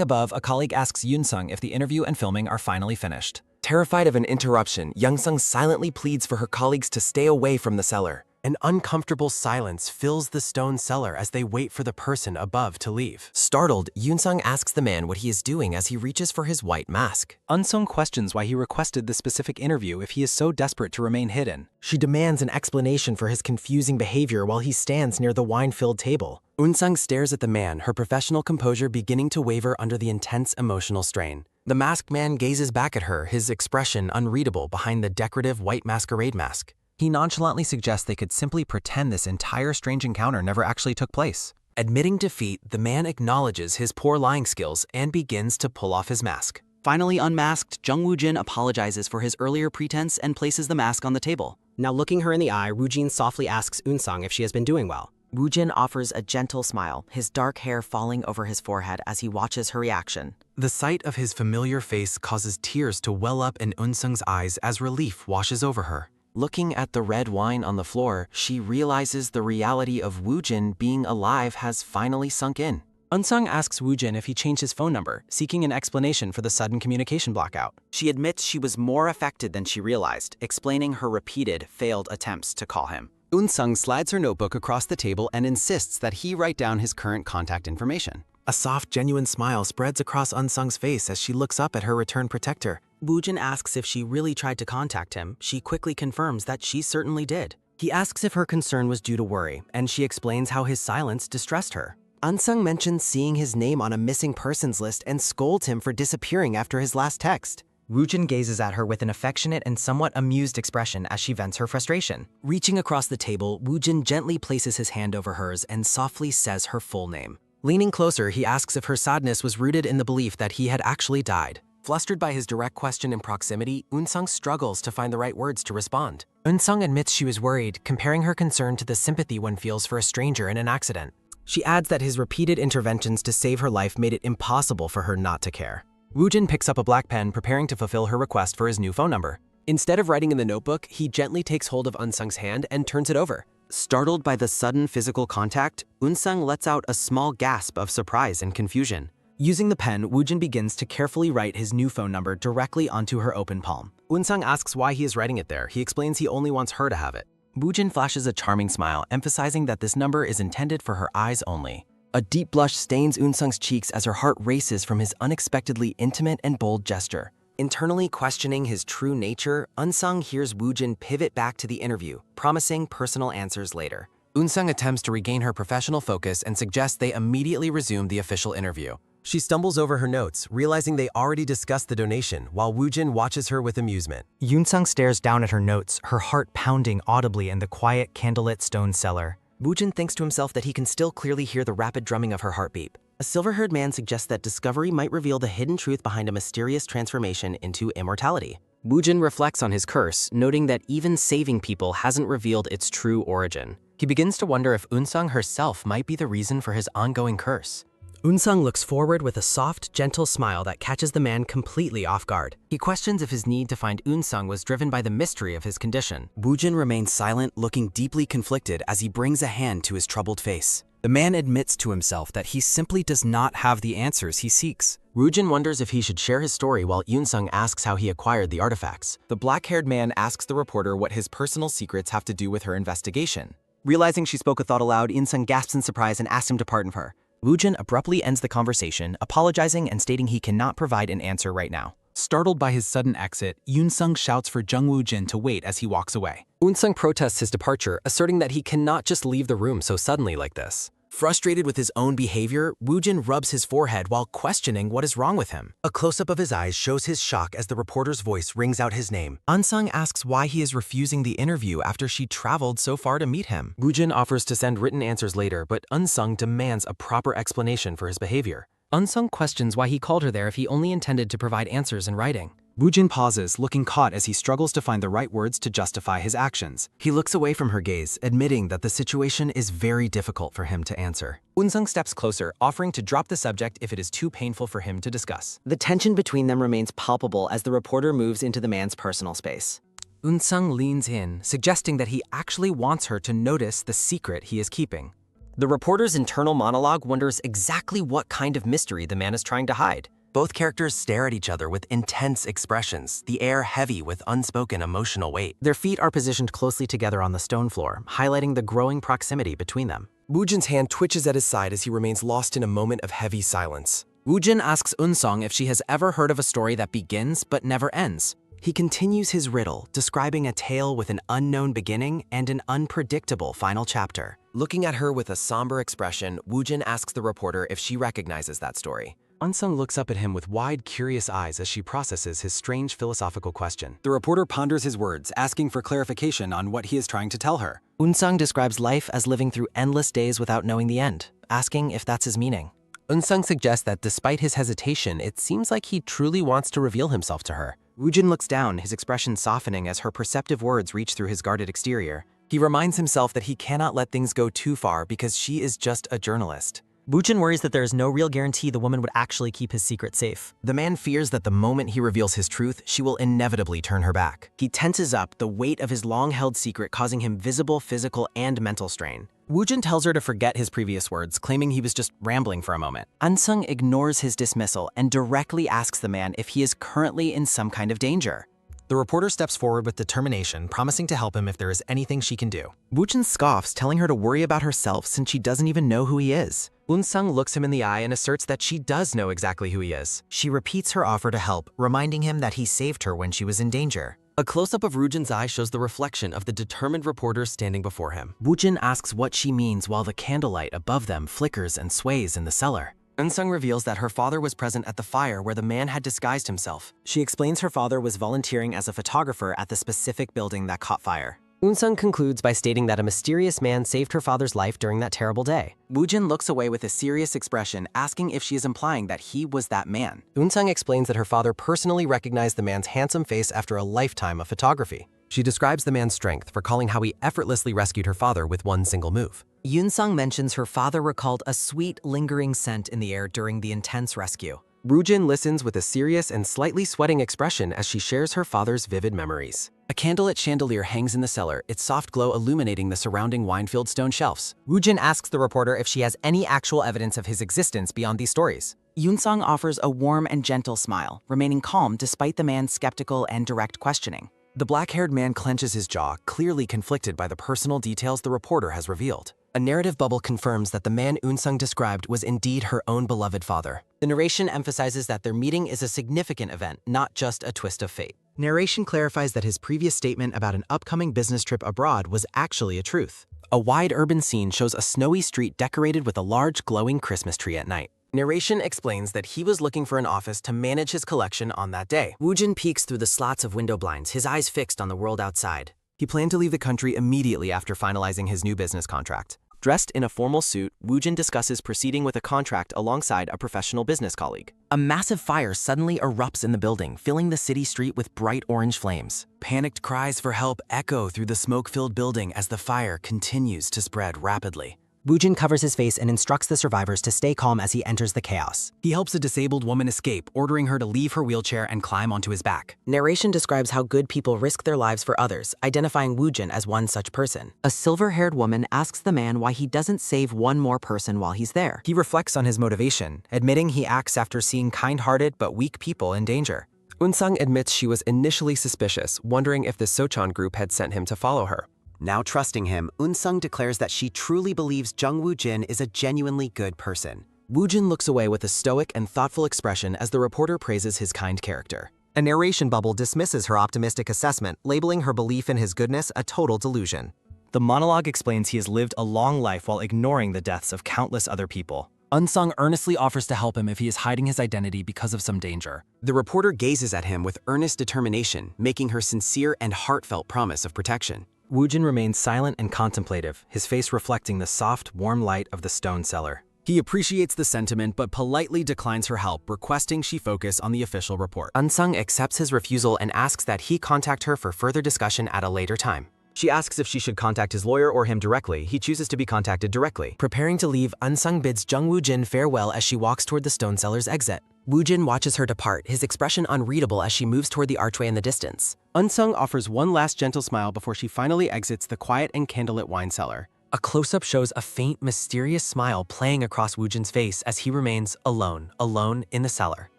above, a colleague asks Eun-sung if the interview and filming are finally finished. Terrified of an interruption, Young-sung silently pleads for her colleagues to stay away from the cellar. An uncomfortable silence fills the stone cellar as they wait for the person above to leave. Startled, Eun-sung asks the man what he is doing as he reaches for his white mask. Eun-sung questions why he requested the specific interview if he is so desperate to remain hidden. She demands an explanation for his confusing behavior while he stands near the wine-filled table. Eun-sung stares at the man, her professional composure beginning to waver under the intense emotional strain. The masked man gazes back at her, his expression unreadable behind the decorative white masquerade mask. He nonchalantly suggests they could simply pretend this entire strange encounter never actually took place. Admitting defeat, the man acknowledges his poor lying skills and begins to pull off his mask. Finally unmasked, Jung Woo-jin apologizes for his earlier pretense and places the mask on the table. Now looking her in the eye, Woo-jin softly asks Eun-sung if she has been doing well. Woo-jin offers a gentle smile, his dark hair falling over his forehead as he watches her reaction. The sight of his familiar face causes tears to well up in Eun-sung's eyes as relief washes over her. Looking at the red wine on the floor, she realizes the reality of Woo-jin being alive has finally sunk in. Eun-sung asks Woo-jin if he changed his phone number, seeking an explanation for the sudden communication blackout. She admits she was more affected than she realized, explaining her repeated, failed attempts to call him. Eun-sung slides her notebook across the table and insists that he write down his current contact information. A soft, genuine smile spreads across Eun-sung's face as she looks up at her returned protector. Woo-jin asks if she really tried to contact him. She quickly confirms that she certainly did. He asks if her concern was due to worry, and she explains how his silence distressed her. Eun-sung mentions seeing his name on a missing persons list and scolds him for disappearing after his last text. Woo-jin gazes at her with an affectionate and somewhat amused expression as she vents her frustration. Reaching across the table, Woo-jin gently places his hand over hers and softly says her full name. Leaning closer, he asks if her sadness was rooted in the belief that he had actually died. Flustered by his direct question and proximity, Eun-sung struggles to find the right words to respond. Eun-sung admits she was worried, comparing her concern to the sympathy one feels for a stranger in an accident. She adds that his repeated interventions to save her life made it impossible for her not to care. Woo-jin picks up a black pen, preparing to fulfill her request for his new phone number. Instead of writing in the notebook, he gently takes hold of Eun-sung's hand and turns it over. Startled by the sudden physical contact, Eun-sung lets out a small gasp of surprise and confusion. Using the pen, Woo-jin begins to carefully write his new phone number directly onto her open palm. Eun-sung asks why he is writing it there. He explains he only wants her to have it. Woo-jin flashes a charming smile, emphasizing that this number is intended for her eyes only. A deep blush stains Eun-sung's cheeks as her heart races from his unexpectedly intimate and bold gesture. Internally questioning his true nature, Eun-sung hears Woo-jin pivot back to the interview, promising personal answers later. Eun-sung attempts to regain her professional focus and suggests they immediately resume the official interview. She stumbles over her notes, realizing they already discussed the donation, while Woo-jin watches her with amusement. Eun-sung stares down at her notes, her heart pounding audibly in the quiet, candlelit stone cellar. Woo-jin thinks to himself that he can still clearly hear the rapid drumming of her heartbeat. A silver-haired man suggests that discovery might reveal the hidden truth behind a mysterious transformation into immortality. Woo-jin reflects on his curse, noting that even saving people hasn't revealed its true origin. He begins to wonder if Eun-sung herself might be the reason for his ongoing curse. Eun-sung looks forward with a soft, gentle smile that catches the man completely off guard. He questions if his need to find Eun-sung was driven by the mystery of his condition. Woo-jin remains silent, looking deeply conflicted as he brings a hand to his troubled face. The man admits to himself that he simply does not have the answers he seeks. Woo-jin wonders if he should share his story while Eun-sung asks how he acquired the artifacts. The black-haired man asks the reporter what his personal secrets have to do with her investigation. Realizing she spoke a thought aloud, Eun-sung gasps in surprise and asks him to pardon her. Woo-jin abruptly ends the conversation, apologizing and stating he cannot provide an answer right now. Startled by his sudden exit, Eun-sung shouts for Jung Woo-jin to wait as he walks away. Eun-sung protests his departure, asserting that he cannot just leave the room so suddenly like this. Frustrated with his own behavior, Woo-jin rubs his forehead while questioning what is wrong with him. A close-up of his eyes shows his shock as the reporter's voice rings out his name. Eun-sung asks why he is refusing the interview after she traveled so far to meet him. Woo-jin offers to send written answers later, but Eun-sung demands a proper explanation for his behavior. Eun-sung questions why he called her there if he only intended to provide answers in writing. Woojin pauses, looking caught as he struggles to find the right words to justify his actions. He looks away from her gaze, admitting that the situation is very difficult for him to answer. Eun-sung steps closer, offering to drop the subject if it is too painful for him to discuss. The tension between them remains palpable as the reporter moves into the man's personal space. Eun-sung leans in, suggesting that he actually wants her to notice the secret he is keeping. The reporter's internal monologue wonders exactly what kind of mystery the man is trying to hide. Both characters stare at each other with intense expressions, the air heavy with unspoken emotional weight. Their feet are positioned closely together on the stone floor, highlighting the growing proximity between them. Woojin's hand twitches at his side as he remains lost in a moment of heavy silence. Woojin asks Eun-sung if she has ever heard of a story that begins but never ends. He continues his riddle, describing a tale with an unknown beginning and an unpredictable final chapter. Looking at her with a somber expression, Woojin asks the reporter if she recognizes that story. Eun-sung looks up at him with wide, curious eyes as she processes his strange philosophical question. The reporter ponders his words, asking for clarification on what he is trying to tell her. Eun-sung describes life as living through endless days without knowing the end, asking if that's his meaning. Eun-sung suggests that despite his hesitation, it seems like he truly wants to reveal himself to her. Woojin looks down, his expression softening as her perceptive words reach through his guarded exterior. He reminds himself that he cannot let things go too far because she is just a journalist. Woojin worries that there is no real guarantee the woman would actually keep his secret safe. The man fears that the moment he reveals his truth, she will inevitably turn her back. He tenses up, the weight of his long-held secret causing him visible physical and mental strain. Woojin tells her to forget his previous words, claiming he was just rambling for a moment. Eun-sung ignores his dismissal and directly asks the man if he is currently in some kind of danger. The reporter steps forward with determination, promising to help him if there is anything she can do. Woojin scoffs, telling her to worry about herself since she doesn't even know who he is. Eun-sung looks him in the eye and asserts that she does know exactly who he is. She repeats her offer to help, reminding him that he saved her when she was in danger. A close-up of Woojin's eye shows the reflection of the determined reporter standing before him. Woojin asks what she means while the candlelight above them flickers and sways in the cellar. Eun-sung reveals that her father was present at the fire where the man had disguised himself. She explains her father was volunteering as a photographer at the specific building that caught fire. Eun-sung concludes by stating that a mysterious man saved her father's life during that terrible day. Woojin looks away with a serious expression, asking if she is implying that he was that man. Eun-sung explains that her father personally recognized the man's handsome face after a lifetime of photography. She describes the man's strength, recalling how he effortlessly rescued her father with one single move. Eun-sung mentions her father recalled a sweet, lingering scent in the air during the intense rescue. Woojin listens with a serious and slightly sweating expression as she shares her father's vivid memories. A candlelit chandelier hangs in the cellar, its soft glow illuminating the surrounding wine-filled stone shelves. Woojin asks the reporter if she has any actual evidence of his existence beyond these stories. Eun-sung offers a warm and gentle smile, remaining calm despite the man's skeptical and direct questioning. The black-haired man clenches his jaw, clearly conflicted by the personal details the reporter has revealed. A narrative bubble confirms that the man Eun-sung described was indeed her own beloved father. The narration emphasizes that their meeting is a significant event, not just a twist of fate. Narration clarifies that his previous statement about an upcoming business trip abroad was actually a truth. A wide urban scene shows a snowy street decorated with a large glowing Christmas tree at night. Narration explains that he was looking for an office to manage his collection on that day. Woojin peeks through the slats of window blinds, his eyes fixed on the world outside. He planned to leave the country immediately after finalizing his new business contract. Dressed in a formal suit, Woojin discusses proceeding with a contract alongside a professional business colleague. A massive fire suddenly erupts in the building, filling the city street with bright orange flames. Panicked cries for help echo through the smoke-filled building as the fire continues to spread rapidly. Woojin covers his face and instructs the survivors to stay calm as he enters the chaos. He helps a disabled woman escape, ordering her to leave her wheelchair and climb onto his back. Narration describes how good people risk their lives for others, identifying Woojin as one such person. A silver-haired woman asks the man why he doesn't save one more person while he's there. He reflects on his motivation, admitting he acts after seeing kind-hearted but weak people in danger. Eun-sung admits she was initially suspicious, wondering if the Sochon group had sent him to follow her. Now trusting him, Eun-sung declares that she truly believes Jung Woo-jin is a genuinely good person. Woojin looks away with a stoic and thoughtful expression as the reporter praises his kind character. A narration bubble dismisses her optimistic assessment, labeling her belief in his goodness a total delusion. The monologue explains he has lived a long life while ignoring the deaths of countless other people. Eun-sung earnestly offers to help him if he is hiding his identity because of some danger. The reporter gazes at him with earnest determination, making her sincere and heartfelt promise of protection. Woojin remains silent and contemplative, his face reflecting the soft, warm light of the stone cellar. He appreciates the sentiment but politely declines her help, requesting she focus on the official report. Unsung accepts his refusal and asks that he contact her for further discussion at a later time. She asks if she should contact his lawyer or him directly. He chooses to be contacted directly. Preparing to leave, Unsung bids Jung Woo-jin farewell as she walks toward the stone seller's exit. Woo-jin watches her depart, his expression unreadable as she moves toward the archway in the distance. Unsung offers one last gentle smile before she finally exits the quiet and candlelit wine cellar. A close-up shows a faint, mysterious smile playing across Woo-jin's face as he remains alone in the cellar.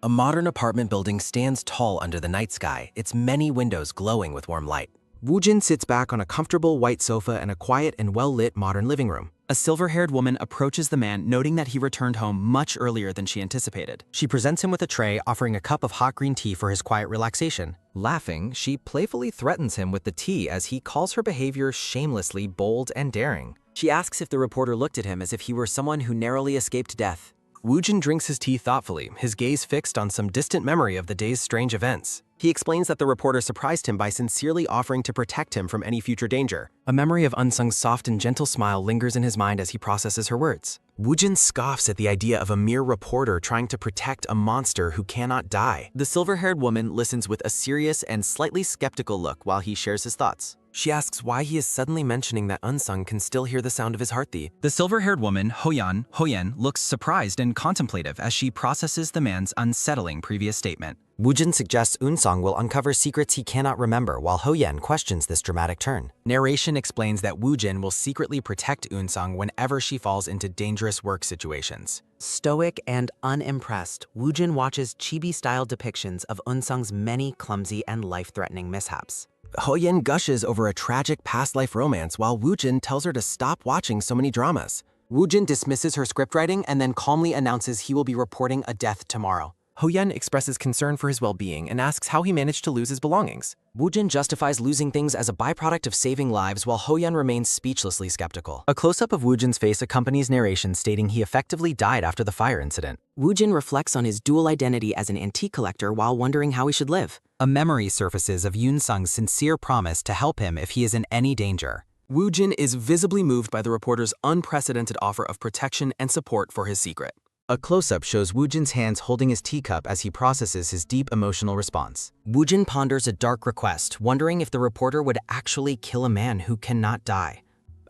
A modern apartment building stands tall under the night sky, its many windows glowing with warm light. Woo-jin sits back on a comfortable white sofa in a quiet and well-lit modern living room. A silver-haired woman approaches the man, noting that he returned home much earlier than she anticipated. She presents him with a tray, offering a cup of hot green tea for his quiet relaxation. Laughing, she playfully threatens him with the tea as he calls her behavior shamelessly bold and daring. She asks if the reporter looked at him as if he were someone who narrowly escaped death. Woo-jin drinks his tea thoughtfully, his gaze fixed on some distant memory of the day's strange events. He explains that the reporter surprised him by sincerely offering to protect him from any future danger. A memory of Unsung's soft and gentle smile lingers in his mind as he processes her words. Woo-jin scoffs at the idea of a mere reporter trying to protect a monster who cannot die. The silver-haired woman listens with a serious and slightly skeptical look while he shares his thoughts. She asks why he is suddenly mentioning that Unsung can still hear the sound of his heartbeat. The silver-haired woman, Hoyen, looks surprised and contemplative as she processes the man's unsettling previous statement. Woo-jin suggests Unsung will uncover secrets he cannot remember, while Hoyen questions this dramatic turn. Narration explains that Woo-jin will secretly protect Unsung whenever she falls into dangerous work situations. Stoic and unimpressed, Woo-jin watches chibi-style depictions of Unsung's many clumsy and life-threatening mishaps. Hoyen gushes over a tragic past-life romance while Woo-jin tells her to stop watching so many dramas. Woo-jin dismisses her scriptwriting and then calmly announces he will be reporting a death tomorrow. Hoyen expresses concern for his well-being and asks how he managed to lose his belongings. Woo-jin justifies losing things as a byproduct of saving lives while Hoyen remains speechlessly skeptical. A close-up of Woo-jin's face accompanies narration stating he effectively died after the fire incident. Woo-jin reflects on his dual identity as an antique collector while wondering how he should live. A memory surfaces of Yoon-sung's sincere promise to help him if he is in any danger. Woo-jin is visibly moved by the reporter's unprecedented offer of protection and support for his secret. A close-up shows Woo-jin's hands holding his teacup as he processes his deep emotional response. Woo-jin ponders a dark request, wondering if the reporter would actually kill a man who cannot die.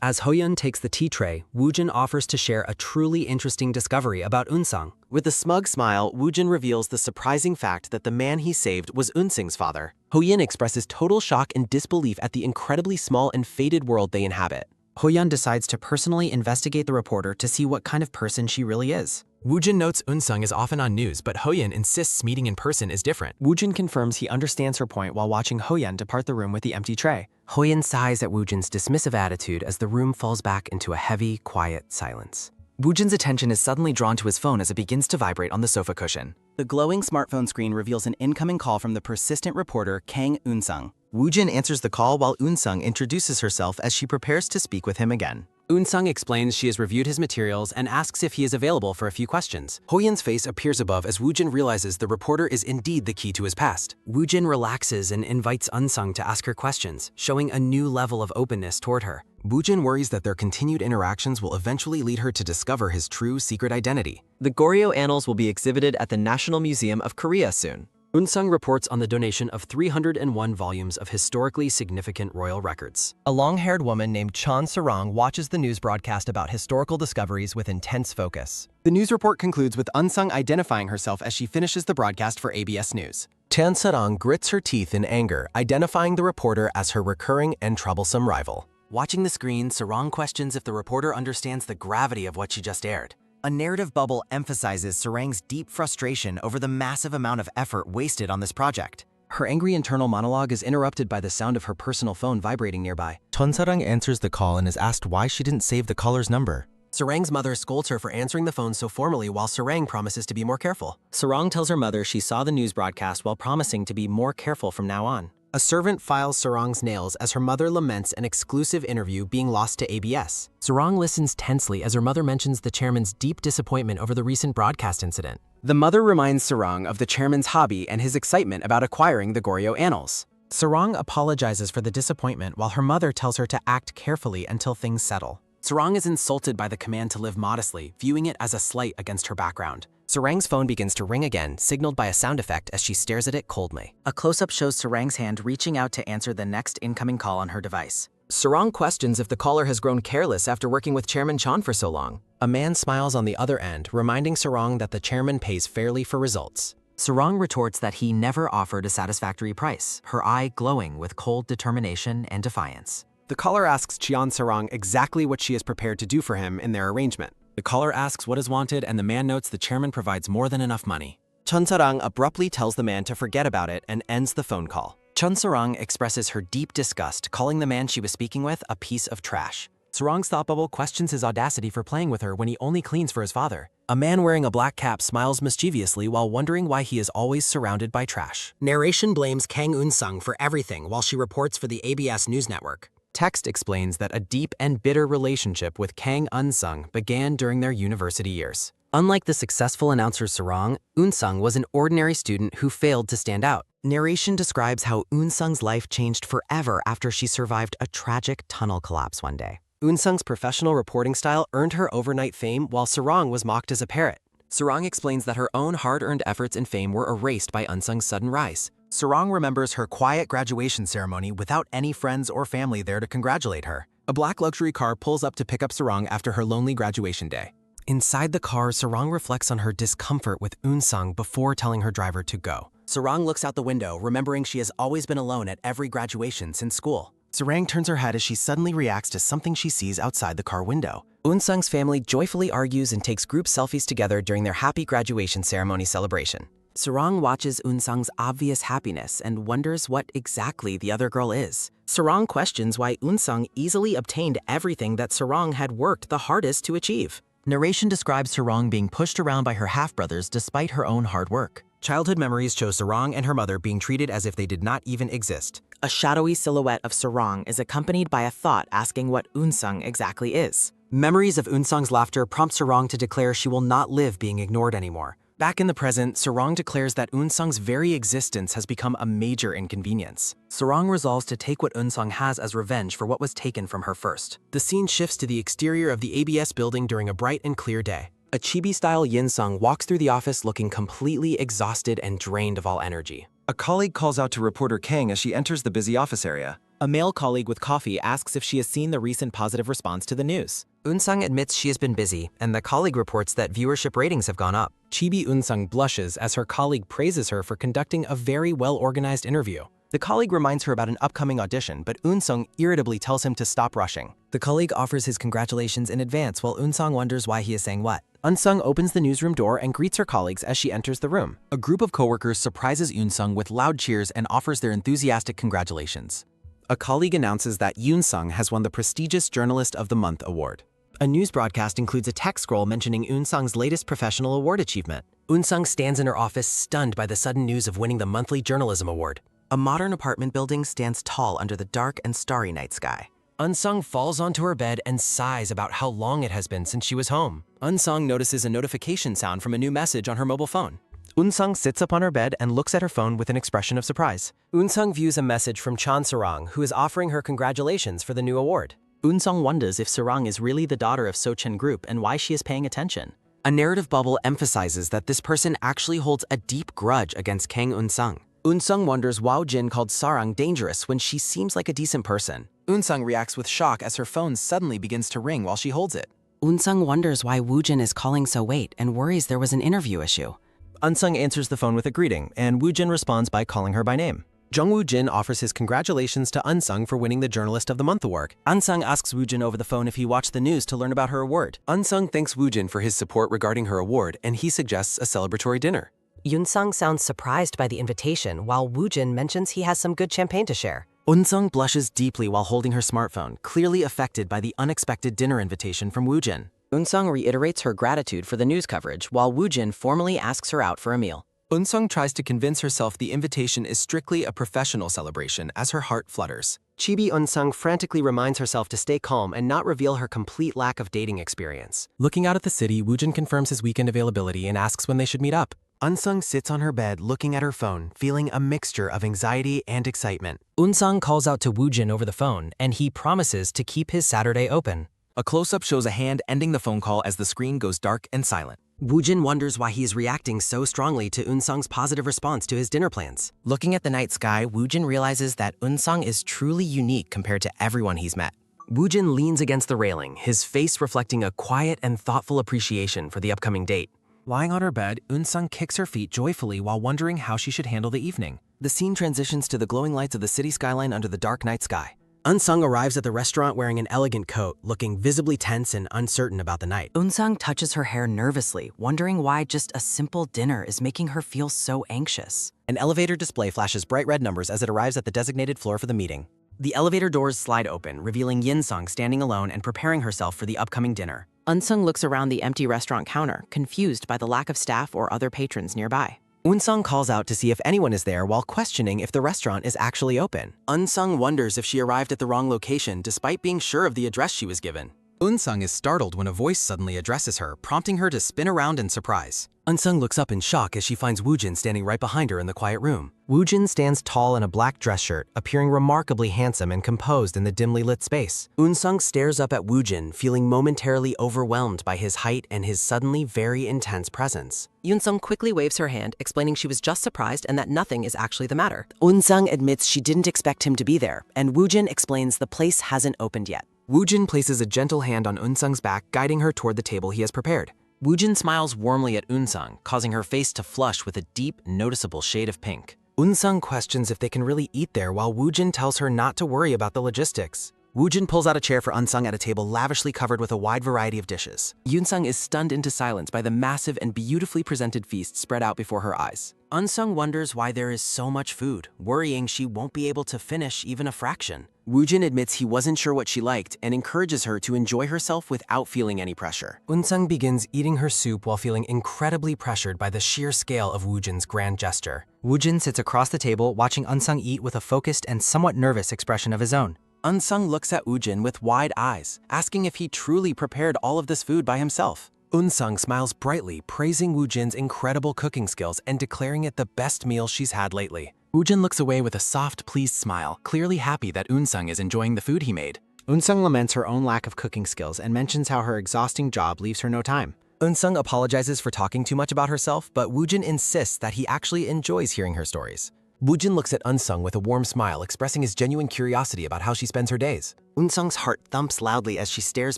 As Hoyen takes the tea tray, Woo-jin offers to share a truly interesting discovery about Unsung. With a smug smile, Woo-jin reveals the surprising fact that the man he saved was Unsung's father. Hoyen expresses total shock and disbelief at the incredibly small and faded world they inhabit. Hoyen decides to personally investigate the reporter to see what kind of person she really is. Woo-jin notes Unsung is often on news, but Hoyen insists meeting in person is different. Woo-jin confirms he understands her point while watching Hoyen depart the room with the empty tray. Hoyen sighs at Woo-jin's dismissive attitude as the room falls back into a heavy, quiet silence. Woo-jin's attention is suddenly drawn to his phone as it begins to vibrate on the sofa cushion. The glowing smartphone screen reveals an incoming call from the persistent reporter Kang Eun-sung. Woo-jin answers the call while Eun-sung introduces herself as she prepares to speak with him again. Eun-sung explains she has reviewed his materials and asks if he is available for a few questions. Hoyen's face appears above as Woo-jin realizes the reporter is indeed the key to his past. Woo-jin relaxes and invites Unsung to ask her questions, showing a new level of openness toward her. Woo-jin worries that their continued interactions will eventually lead her to discover his true secret identity. The Goryeo Annals will be exhibited at the National Museum of Korea soon. Eun-sung reports on the donation of 301 volumes of historically significant royal records. A long-haired woman named Chon Sarong watches the news broadcast about historical discoveries with intense focus. The news report concludes with Unsung identifying herself as she finishes the broadcast for ABS News. Chan Sarong grits her teeth in anger, identifying the reporter as her recurring and troublesome rival. Watching the screen, Sarong questions if the reporter understands the gravity of what she just aired. A narrative bubble emphasizes Sarang's deep frustration over the massive amount of effort wasted on this project. Her angry internal monologue is interrupted by the sound of her personal phone vibrating nearby. Chon Sarang answers the call and is asked why she didn't save the caller's number. Sarang's mother scolds her for answering the phone so formally while Sarang promises to be more careful. Sarang tells her mother she saw the news broadcast while promising to be more careful from now on. A servant files Sarang's nails as her mother laments an exclusive interview being lost to ABS. Sarang listens tensely as her mother mentions the chairman's deep disappointment over the recent broadcast incident. The mother reminds Sarang of the chairman's hobby and his excitement about acquiring the Goryeo Annals. Sarang apologizes for the disappointment while her mother tells her to act carefully until things settle. Sarang is insulted by the command to live modestly, viewing it as a slight against her background. Sarang's phone begins to ring again, signaled by a sound effect as she stares at it coldly. A close-up shows Sarang's hand reaching out to answer the next incoming call on her device. Sarang questions if the caller has grown careless after working with Chairman Chan for so long. A man smiles on the other end, reminding Sarang that the chairman pays fairly for results. Sarang retorts that he never offered a satisfactory price, her eye glowing with cold determination and defiance. The caller asks Cheon Sarang exactly what she is prepared to do for him in their arrangement. The caller asks what is wanted, and the man notes the chairman provides more than enough money. Chun Sarang abruptly tells the man to forget about it and ends the phone call. Chun Sarang expresses her deep disgust, calling the man she was speaking with a piece of trash. Sarang's thought bubble questions his audacity for playing with her when he only cleans for his father. A man wearing a black cap smiles mischievously while wondering why he is always surrounded by trash. Narration blames Kang Eun-sung for everything while she reports for the ABS News Network. Text explains that a deep and bitter relationship with Kang Eun-sung began during their university years. Unlike the successful announcer Sarang, Eun-sung was an ordinary student who failed to stand out. Narration describes how Eun-sung's life changed forever after she survived a tragic tunnel collapse one day. Eun-sung's professional reporting style earned her overnight fame while Sarang was mocked as a parrot. Sarang explains that her own hard-earned efforts and fame were erased by Eun-sung's sudden rise. Sarang remembers her quiet graduation ceremony without any friends or family there to congratulate her. A black luxury car pulls up to pick up Sarang after her lonely graduation day. Inside the car, Sarang reflects on her discomfort with Eun-sung before telling her driver to go. Sarang looks out the window, remembering she has always been alone at every graduation since school. Sarang turns her head as she suddenly reacts to something she sees outside the car window. Eun-sung's family joyfully argues and takes group selfies together during their happy graduation ceremony celebration. Sarang watches Eun-sung's obvious happiness and wonders what exactly the other girl is. Sarang questions why Eun-sung easily obtained everything that Sarang had worked the hardest to achieve. Narration describes Sarang being pushed around by her half-brothers despite her own hard work. Childhood memories show Sarang and her mother being treated as if they did not even exist. A shadowy silhouette of Sarang is accompanied by a thought asking what Eun-sung exactly is. Memories of Eun-sung's laughter prompt Sarang to declare she will not live being ignored anymore. Back in the present, Sarang declares that Eun-sung's very existence has become a major inconvenience. Sarang resolves to take what Eun-sung has as revenge for what was taken from her first. The scene shifts to the exterior of the ABS building during a bright and clear day. A chibi-style Yin-sung walks through the office looking completely exhausted and drained of all energy. A colleague calls out to reporter Kang as she enters the busy office area. A male colleague with coffee asks if she has seen the recent positive response to the news. Eun-sung admits she has been busy, and the colleague reports that viewership ratings have gone up. Chibi Eun-sung blushes as her colleague praises her for conducting a very well-organized interview. The colleague reminds her about an upcoming audition, but Eun-sung irritably tells him to stop rushing. The colleague offers his congratulations in advance while Eun-sung wonders why he is saying what. Eun-sung opens the newsroom door and greets her colleagues as she enters the room. A group of coworkers surprises Eun-sung with loud cheers and offers their enthusiastic congratulations. A colleague announces that Eun-sung has won the prestigious Journalist of the Month award. A news broadcast includes a text scroll mentioning Eun-sung's latest professional award achievement. Eun-sung stands in her office stunned by the sudden news of winning the monthly journalism award. A modern apartment building stands tall under the dark and starry night sky. Eun-sung falls onto her bed and sighs about how long it has been since she was home. Eun-sung notices a notification sound from a new message on her mobile phone. Eun-sung sits up on her bed and looks at her phone with an expression of surprise. Eun-sung views a message from Chan Sarang, who is offering her congratulations for the new award. Eun-sung wonders if Sarang is really the daughter of So-chen Group and why she is paying attention. A narrative bubble emphasizes that this person actually holds a deep grudge against Kang Eun-sung. Eun-sung wonders why Jin called Sarang dangerous when she seems like a decent person. Eun-sung reacts with shock as her phone suddenly begins to ring while she holds it. Eun-sung wonders why Woo-jin is calling so late and worries there was an interview issue. Eun-sung answers the phone with a greeting, and Woo-jin responds by calling her by name. Jung-woo-jin offers his congratulations to Eun-sung for winning the Journalist of the Month award. Eun-sung asks Woo-jin over the phone if he watched the news to learn about her award. Eun-sung thanks Woo-jin for his support regarding her award, and he suggests a celebratory dinner. Eun-sung sounds surprised by the invitation, while Woo-jin mentions he has some good champagne to share. Eun-sung blushes deeply while holding her smartphone, clearly affected by the unexpected dinner invitation from Woo-jin. Eun-sung reiterates her gratitude for the news coverage, while Woo-jin formally asks her out for a meal. Eun-sung tries to convince herself the invitation is strictly a professional celebration as her heart flutters. Chibi Eun-sung frantically reminds herself to stay calm and not reveal her complete lack of dating experience. Looking out at the city, Woo-jin confirms his weekend availability and asks when they should meet up. Eun-sung sits on her bed looking at her phone, feeling a mixture of anxiety and excitement. Eun-sung calls out to Woo-jin over the phone, and he promises to keep his Saturday open. A close-up shows a hand ending the phone call as the screen goes dark and silent. Woojin wonders why he is reacting so strongly to Eun-sung's positive response to his dinner plans. Looking at the night sky, Woojin realizes that Eun-sung is truly unique compared to everyone he's met. Woojin leans against the railing, his face reflecting a quiet and thoughtful appreciation for the upcoming date. Lying on her bed, Eun-sung kicks her feet joyfully while wondering how she should handle the evening. The scene transitions to the glowing lights of the city skyline under the dark night sky. Eun-sung arrives at the restaurant wearing an elegant coat, looking visibly tense and uncertain about the night. Eun-sung touches her hair nervously, wondering why just a simple dinner is making her feel so anxious. An elevator display flashes bright red numbers as it arrives at the designated floor for the meeting. The elevator doors slide open, revealing Yin-sung standing alone and preparing herself for the upcoming dinner. Eun-sung looks around the empty restaurant counter, confused by the lack of staff or other patrons nearby. Eun-sung calls out to see if anyone is there while questioning if the restaurant is actually open. Eun-sung wonders if she arrived at the wrong location despite being sure of the address she was given. Eun-sung is startled when a voice suddenly addresses her, prompting her to spin around in surprise. Eun-sung looks up in shock as she finds Woojin standing right behind her in the quiet room. Woojin stands tall in a black dress shirt, appearing remarkably handsome and composed in the dimly lit space. Eun-sung stares up at Woojin, feeling momentarily overwhelmed by his height and his suddenly very intense presence. Eun-sung quickly waves her hand, explaining she was just surprised and that nothing is actually the matter. Eun-sung admits she didn't expect him to be there, and Woojin explains the place hasn't opened yet. Woojin places a gentle hand on Eun-sung's back, guiding her toward the table he has prepared. Woojin smiles warmly at Eun-sung, causing her face to flush with a deep, noticeable shade of pink. Eun-sung questions if they can really eat there while Woojin tells her not to worry about the logistics. Woojin pulls out a chair for Eun-sung at a table lavishly covered with a wide variety of dishes. Eun-sung is stunned into silence by the massive and beautifully presented feast spread out before her eyes. Eun-sung wonders why there is so much food, worrying she won't be able to finish even a fraction. Woojin admits he wasn't sure what she liked and encourages her to enjoy herself without feeling any pressure. Eun-sung begins eating her soup while feeling incredibly pressured by the sheer scale of Woojin's grand gesture. Woojin sits across the table watching Eun-sung eat with a focused and somewhat nervous expression of his own. Eun-sung looks at Woojin with wide eyes, asking if he truly prepared all of this food by himself. Eun-sung smiles brightly, praising Woojin's incredible cooking skills and declaring it the best meal she's had lately. Woojin looks away with a soft, pleased smile, clearly happy that Eun-sung is enjoying the food he made. Eun-sung laments her own lack of cooking skills and mentions how her exhausting job leaves her no time. Eun-sung apologizes for talking too much about herself, but Woojin insists that he actually enjoys hearing her stories. Woojin looks at Eun-sung with a warm smile, expressing his genuine curiosity about how she spends her days. Eun-sung's heart thumps loudly as she stares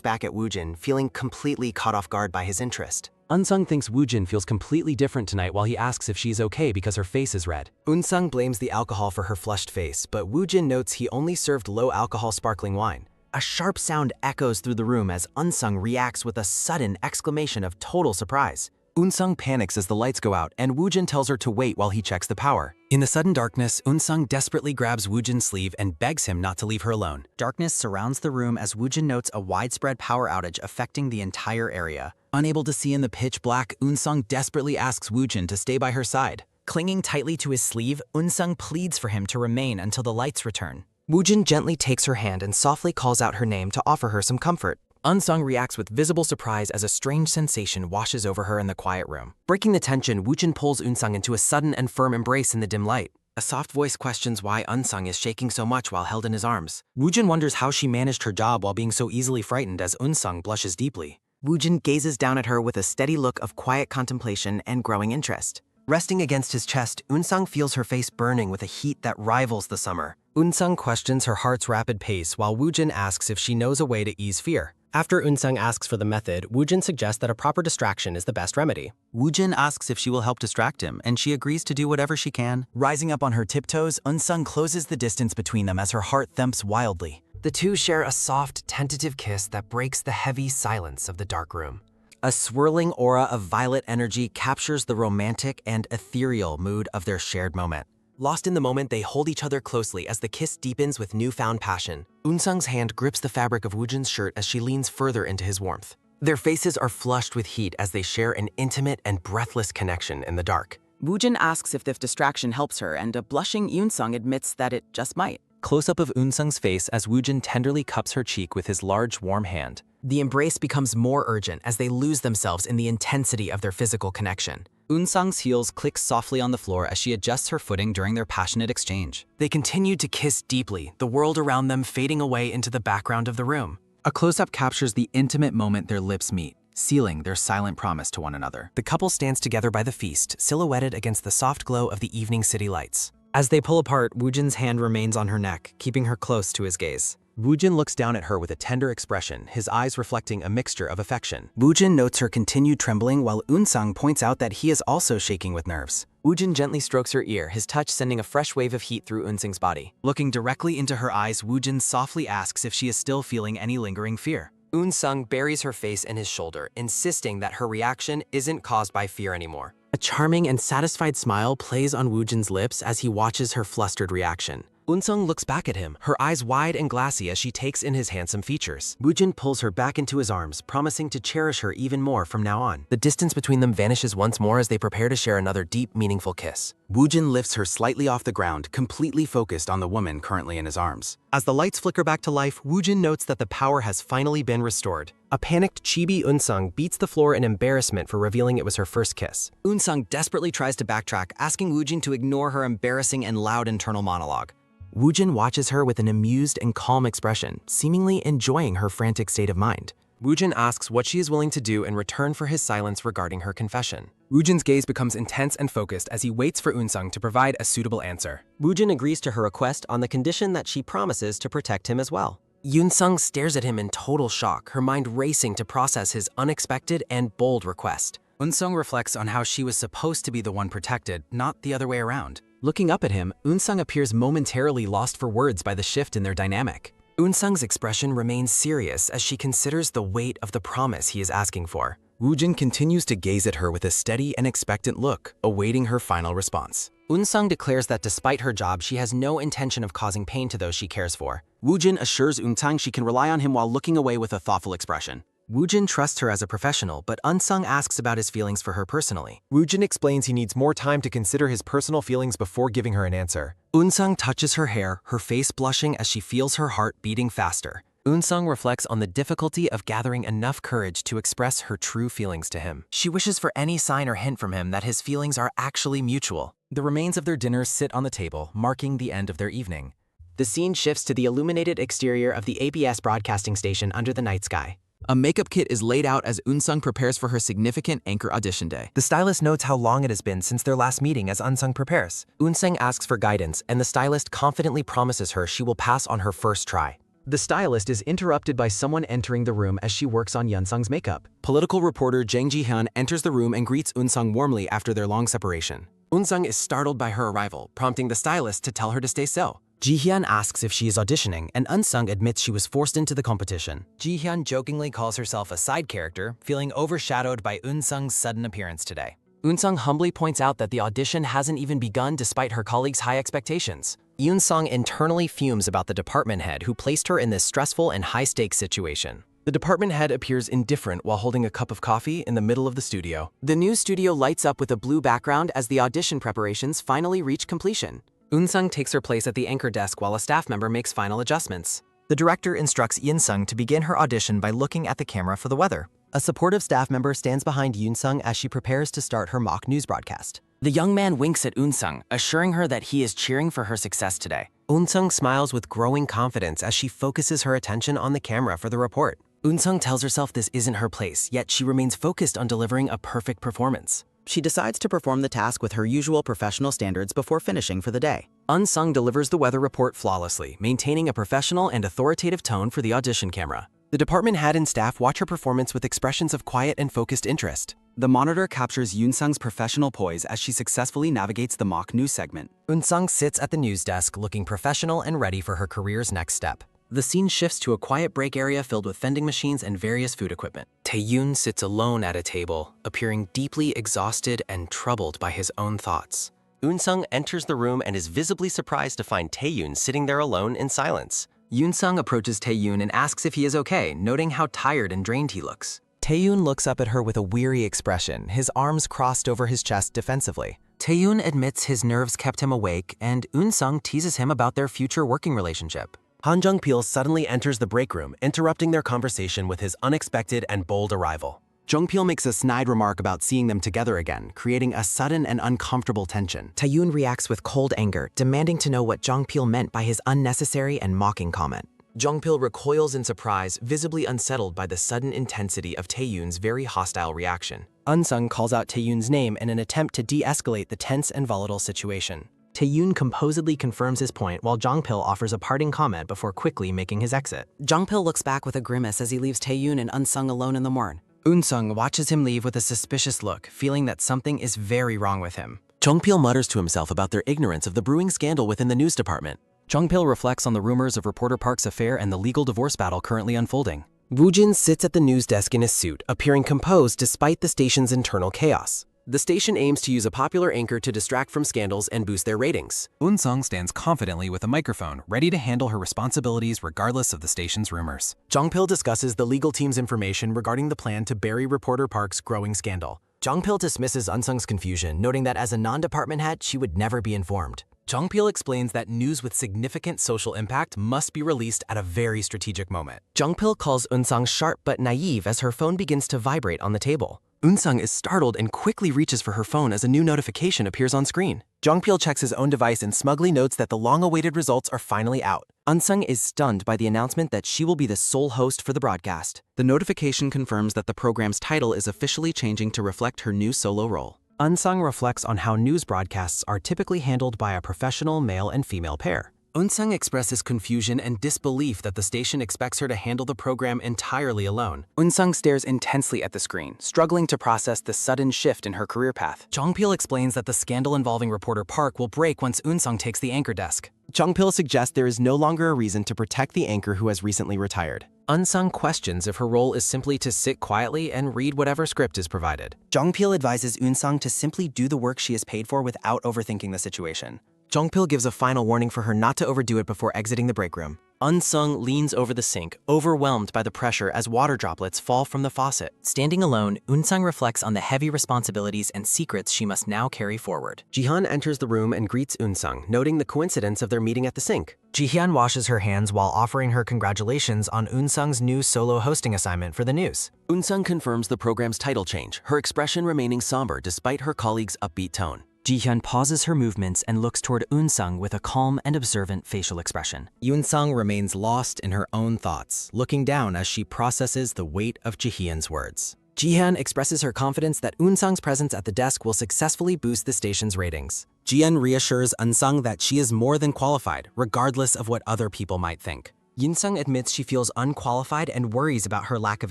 back at Woojin, feeling completely caught off guard by his interest. Eun-sung thinks Woojin feels completely different tonight while he asks if she's okay because her face is red. Eun-sung blames the alcohol for her flushed face, but Woojin notes he only served low-alcohol sparkling wine. A sharp sound echoes through the room as Eun-sung reacts with a sudden exclamation of total surprise. Eun-sung panics as the lights go out, and Woojin tells her to wait while he checks the power. In the sudden darkness, Eun-sung desperately grabs Woojin's sleeve and begs him not to leave her alone. Darkness surrounds the room as Woojin notes a widespread power outage affecting the entire area. Unable to see in the pitch black, Eun-sung desperately asks Woojin to stay by her side. Clinging tightly to his sleeve, Eun-sung pleads for him to remain until the lights return. Woojin gently takes her hand and softly calls out her name to offer her some comfort. Eun-sung reacts with visible surprise as a strange sensation washes over her in the quiet room. Breaking the tension, Woojin pulls Eun-sung into a sudden and firm embrace in the dim light. A soft voice questions why Eun-sung is shaking so much while held in his arms. Woojin wonders how she managed her job while being so easily frightened as Eun-sung blushes deeply. Woojin gazes down at her with a steady look of quiet contemplation and growing interest. Resting against his chest, Eun-sung feels her face burning with a heat that rivals the summer. Eun-sung questions her heart's rapid pace while Woojin asks if she knows a way to ease fear. After Eun-sung asks for the method, Woojin suggests that a proper distraction is the best remedy. Woojin asks if she will help distract him, and she agrees to do whatever she can. Rising up on her tiptoes, Eun-sung closes the distance between them as her heart thumps wildly. The two share a soft, tentative kiss that breaks the heavy silence of the dark room. A swirling aura of violet energy captures the romantic and ethereal mood of their shared moment. Lost in the moment, they hold each other closely as the kiss deepens with newfound passion. Eun-sung's hand grips the fabric of Woojin's shirt as she leans further into his warmth. Their faces are flushed with heat as they share an intimate and breathless connection in the dark. Woojin asks if the distraction helps her, and a blushing Eun-sung admits that it just might. Close-up of Eun-sung's face as Woojin tenderly cups her cheek with his large, warm hand. The embrace becomes more urgent as they lose themselves in the intensity of their physical connection. Eun-sung's heels click softly on the floor as she adjusts her footing during their passionate exchange. They continued to kiss deeply, the world around them fading away into the background of the room. A close-up captures the intimate moment their lips meet, sealing their silent promise to one another. The couple stands together by the feast, silhouetted against the soft glow of the evening city lights. As they pull apart, Woojin's hand remains on her neck, keeping her close to his gaze. Woojin looks down at her with a tender expression, his eyes reflecting a mixture of affection. Woojin notes her continued trembling while Eun-sung points out that he is also shaking with nerves. Woojin gently strokes her ear, his touch sending a fresh wave of heat through Eun-sung's body. Looking directly into her eyes, Woojin softly asks if she is still feeling any lingering fear. Eun-sung buries her face in his shoulder, insisting that her reaction isn't caused by fear anymore. A charming and satisfied smile plays on Woojin's lips as he watches her flustered reaction. Eun-sung looks back at him, her eyes wide and glassy as she takes in his handsome features. Woojin pulls her back into his arms, promising to cherish her even more from now on. The distance between them vanishes once more as they prepare to share another deep, meaningful kiss. Woojin lifts her slightly off the ground, completely focused on the woman currently in his arms. As the lights flicker back to life, Woojin notes that the power has finally been restored. A panicked chibi Eun-sung beats the floor in embarrassment for revealing it was her first kiss. Eun-sung desperately tries to backtrack, asking Woojin to ignore her embarrassing and loud internal monologue. Woojin watches her with an amused and calm expression, seemingly enjoying her frantic state of mind. Woojin asks what she is willing to do in return for his silence regarding her confession. Woojin's gaze becomes intense and focused as he waits for Eun-sung to provide a suitable answer. Woojin agrees to her request on the condition that she promises to protect him as well. Eun-sung stares at him in total shock, her mind racing to process his unexpected and bold request. Eun-sung reflects on how she was supposed to be the one protected, not the other way around. Looking up at him, Eun-sung appears momentarily lost for words by the shift in their dynamic. Eun-sung's expression remains serious as she considers the weight of the promise he is asking for. Woojin continues to gaze at her with a steady and expectant look, awaiting her final response. Eun-sung declares that despite her job, she has no intention of causing pain to those she cares for. Woojin assures Eun-sung she can rely on him while looking away with a thoughtful expression. Woojin trusts her as a professional, but Eun-sung asks about his feelings for her personally. Woojin explains he needs more time to consider his personal feelings before giving her an answer. Eun-sung touches her hair, her face blushing as she feels her heart beating faster. Eun-sung reflects on the difficulty of gathering enough courage to express her true feelings to him. She wishes for any sign or hint from him that his feelings are actually mutual. The remains of their dinner sit on the table, marking the end of their evening. The scene shifts to the illuminated exterior of the ABS broadcasting station under the night sky. A makeup kit is laid out as Eun-sung prepares for her significant anchor audition day. The stylist notes how long it has been since their last meeting as Eun-sung prepares. Eun-sung asks for guidance, and the stylist confidently promises her she will pass on her first try. The stylist is interrupted by someone entering the room as she works on Yeon-sung's makeup. Political reporter Jang Ji-hyun enters the room and greets Eun-sung warmly after their long separation. Eun-sung is startled by her arrival, prompting the stylist to tell her to stay still. Ji-hyun asks if she is auditioning, and Eun-sung admits she was forced into the competition. Ji-hyun jokingly calls herself a side character, feeling overshadowed by Eun-sung's sudden appearance today. Eun-sung humbly points out that the audition hasn't even begun despite her colleagues' high expectations. Eun-sung internally fumes about the department head who placed her in this stressful and high-stakes situation. The department head appears indifferent while holding a cup of coffee in the middle of the studio. The new studio lights up with a blue background as the audition preparations finally reach completion. Eun-sung takes her place at the anchor desk while a staff member makes final adjustments. The director instructs Eun-sung to begin her audition by looking at the camera for the weather. A supportive staff member stands behind Eun-sung as she prepares to start her mock news broadcast. The young man winks at Eun-sung, assuring her that he is cheering for her success today. Eun-sung smiles with growing confidence as she focuses her attention on the camera for the report. Eun-sung tells herself this isn't her place, yet she remains focused on delivering a perfect performance. She decides to perform the task with her usual professional standards before finishing for the day. Eun-sung delivers the weather report flawlessly, maintaining a professional and authoritative tone for the audition camera. The department head and staff watch her performance with expressions of quiet and focused interest. The monitor captures Eun-sung's professional poise as she successfully navigates the mock news segment. Eun-sung sits at the news desk looking professional and ready for her career's next step. The scene shifts to a quiet break area filled with vending machines and various food equipment. Tae-yoon sits alone at a table, appearing deeply exhausted and troubled by his own thoughts. Eun-sung enters the room and is visibly surprised to find Tae-yoon sitting there alone in silence. Eun-sung approaches Tae-yoon and asks if he is okay, noting how tired and drained he looks. Tae-yoon looks up at her with a weary expression, his arms crossed over his chest defensively. Tae-yoon admits his nerves kept him awake, and Eun-sung teases him about their future working relationship. Han Jung-pil suddenly enters the break room, interrupting their conversation with his unexpected and bold arrival. Jung-pil makes a snide remark about seeing them together again, creating a sudden and uncomfortable tension. Tae-yoon reacts with cold anger, demanding to know what Jung-pil meant by his unnecessary and mocking comment. Jongpil recoils in surprise, visibly unsettled by the sudden intensity of Taeyoon's very hostile reaction. Unsung calls out Taeyoon's name in an attempt to de-escalate the tense and volatile situation. Taeyoon composedly confirms his point while Jongpil offers a parting comment before quickly making his exit. Jongpil looks back with a grimace as he leaves Taeyoon and Unsung alone in the morn. Unsung watches him leave with a suspicious look, feeling that something is very wrong with him. Jongpil mutters to himself about their ignorance of the brewing scandal within the news department. Jongpil reflects on the rumors of reporter Park's affair and the legal divorce battle currently unfolding. Woojin sits at the news desk in his suit, appearing composed despite the station's internal chaos. The station aims to use a popular anchor to distract from scandals and boost their ratings. Unsung stands confidently with a microphone, ready to handle her responsibilities regardless of the station's rumors. Jongpil discusses the legal team's information regarding the plan to bury reporter Park's growing scandal. Jongpil dismisses Unsung's confusion, noting that as a non-department head, she would never be informed. Jongpil explains that news with significant social impact must be released at a very strategic moment. Jongpil calls Unsung sharp but naive as her phone begins to vibrate on the table. Unsung is startled and quickly reaches for her phone as a new notification appears on screen. Jongpil checks his own device and smugly notes that the long-awaited results are finally out. Unsung is stunned by the announcement that she will be the sole host for the broadcast. The notification confirms that the program's title is officially changing to reflect her new solo role. Unsung reflects on how news broadcasts are typically handled by a professional male and female pair. Unsung expresses confusion and disbelief that the station expects her to handle the program entirely alone. Unsung stares intensely at the screen, struggling to process the sudden shift in her career path. Jongpil explains that the scandal involving reporter Park will break once Unsung takes the anchor desk. Jongpil suggests there is no longer a reason to protect the anchor who has recently retired. Unsung questions if her role is simply to sit quietly and read whatever script is provided. Jongpil advises Unsung to simply do the work she is paid for without overthinking the situation. Jongpil gives a final warning for her not to overdo it before exiting the break room. Unsung leans over the sink, overwhelmed by the pressure as water droplets fall from the faucet. Standing alone, Unsung reflects on the heavy responsibilities and secrets she must now carry forward. Jihyun enters the room and greets Unsung, noting the coincidence of their meeting at the sink. Jihyun washes her hands while offering her congratulations on Unsung's new solo hosting assignment for the news. Unsung confirms the program's title change, her expression remaining somber despite her colleague's upbeat tone. Jihyun pauses her movements and looks toward Unsung with a calm and observant facial expression. Unsung remains lost in her own thoughts, looking down as she processes the weight of Jihyun's words. Jihyun expresses her confidence that Unsung's presence at the desk will successfully boost the station's ratings. Jihyun reassures Unsung that she is more than qualified, regardless of what other people might think. Unsung admits she feels unqualified and worries about her lack of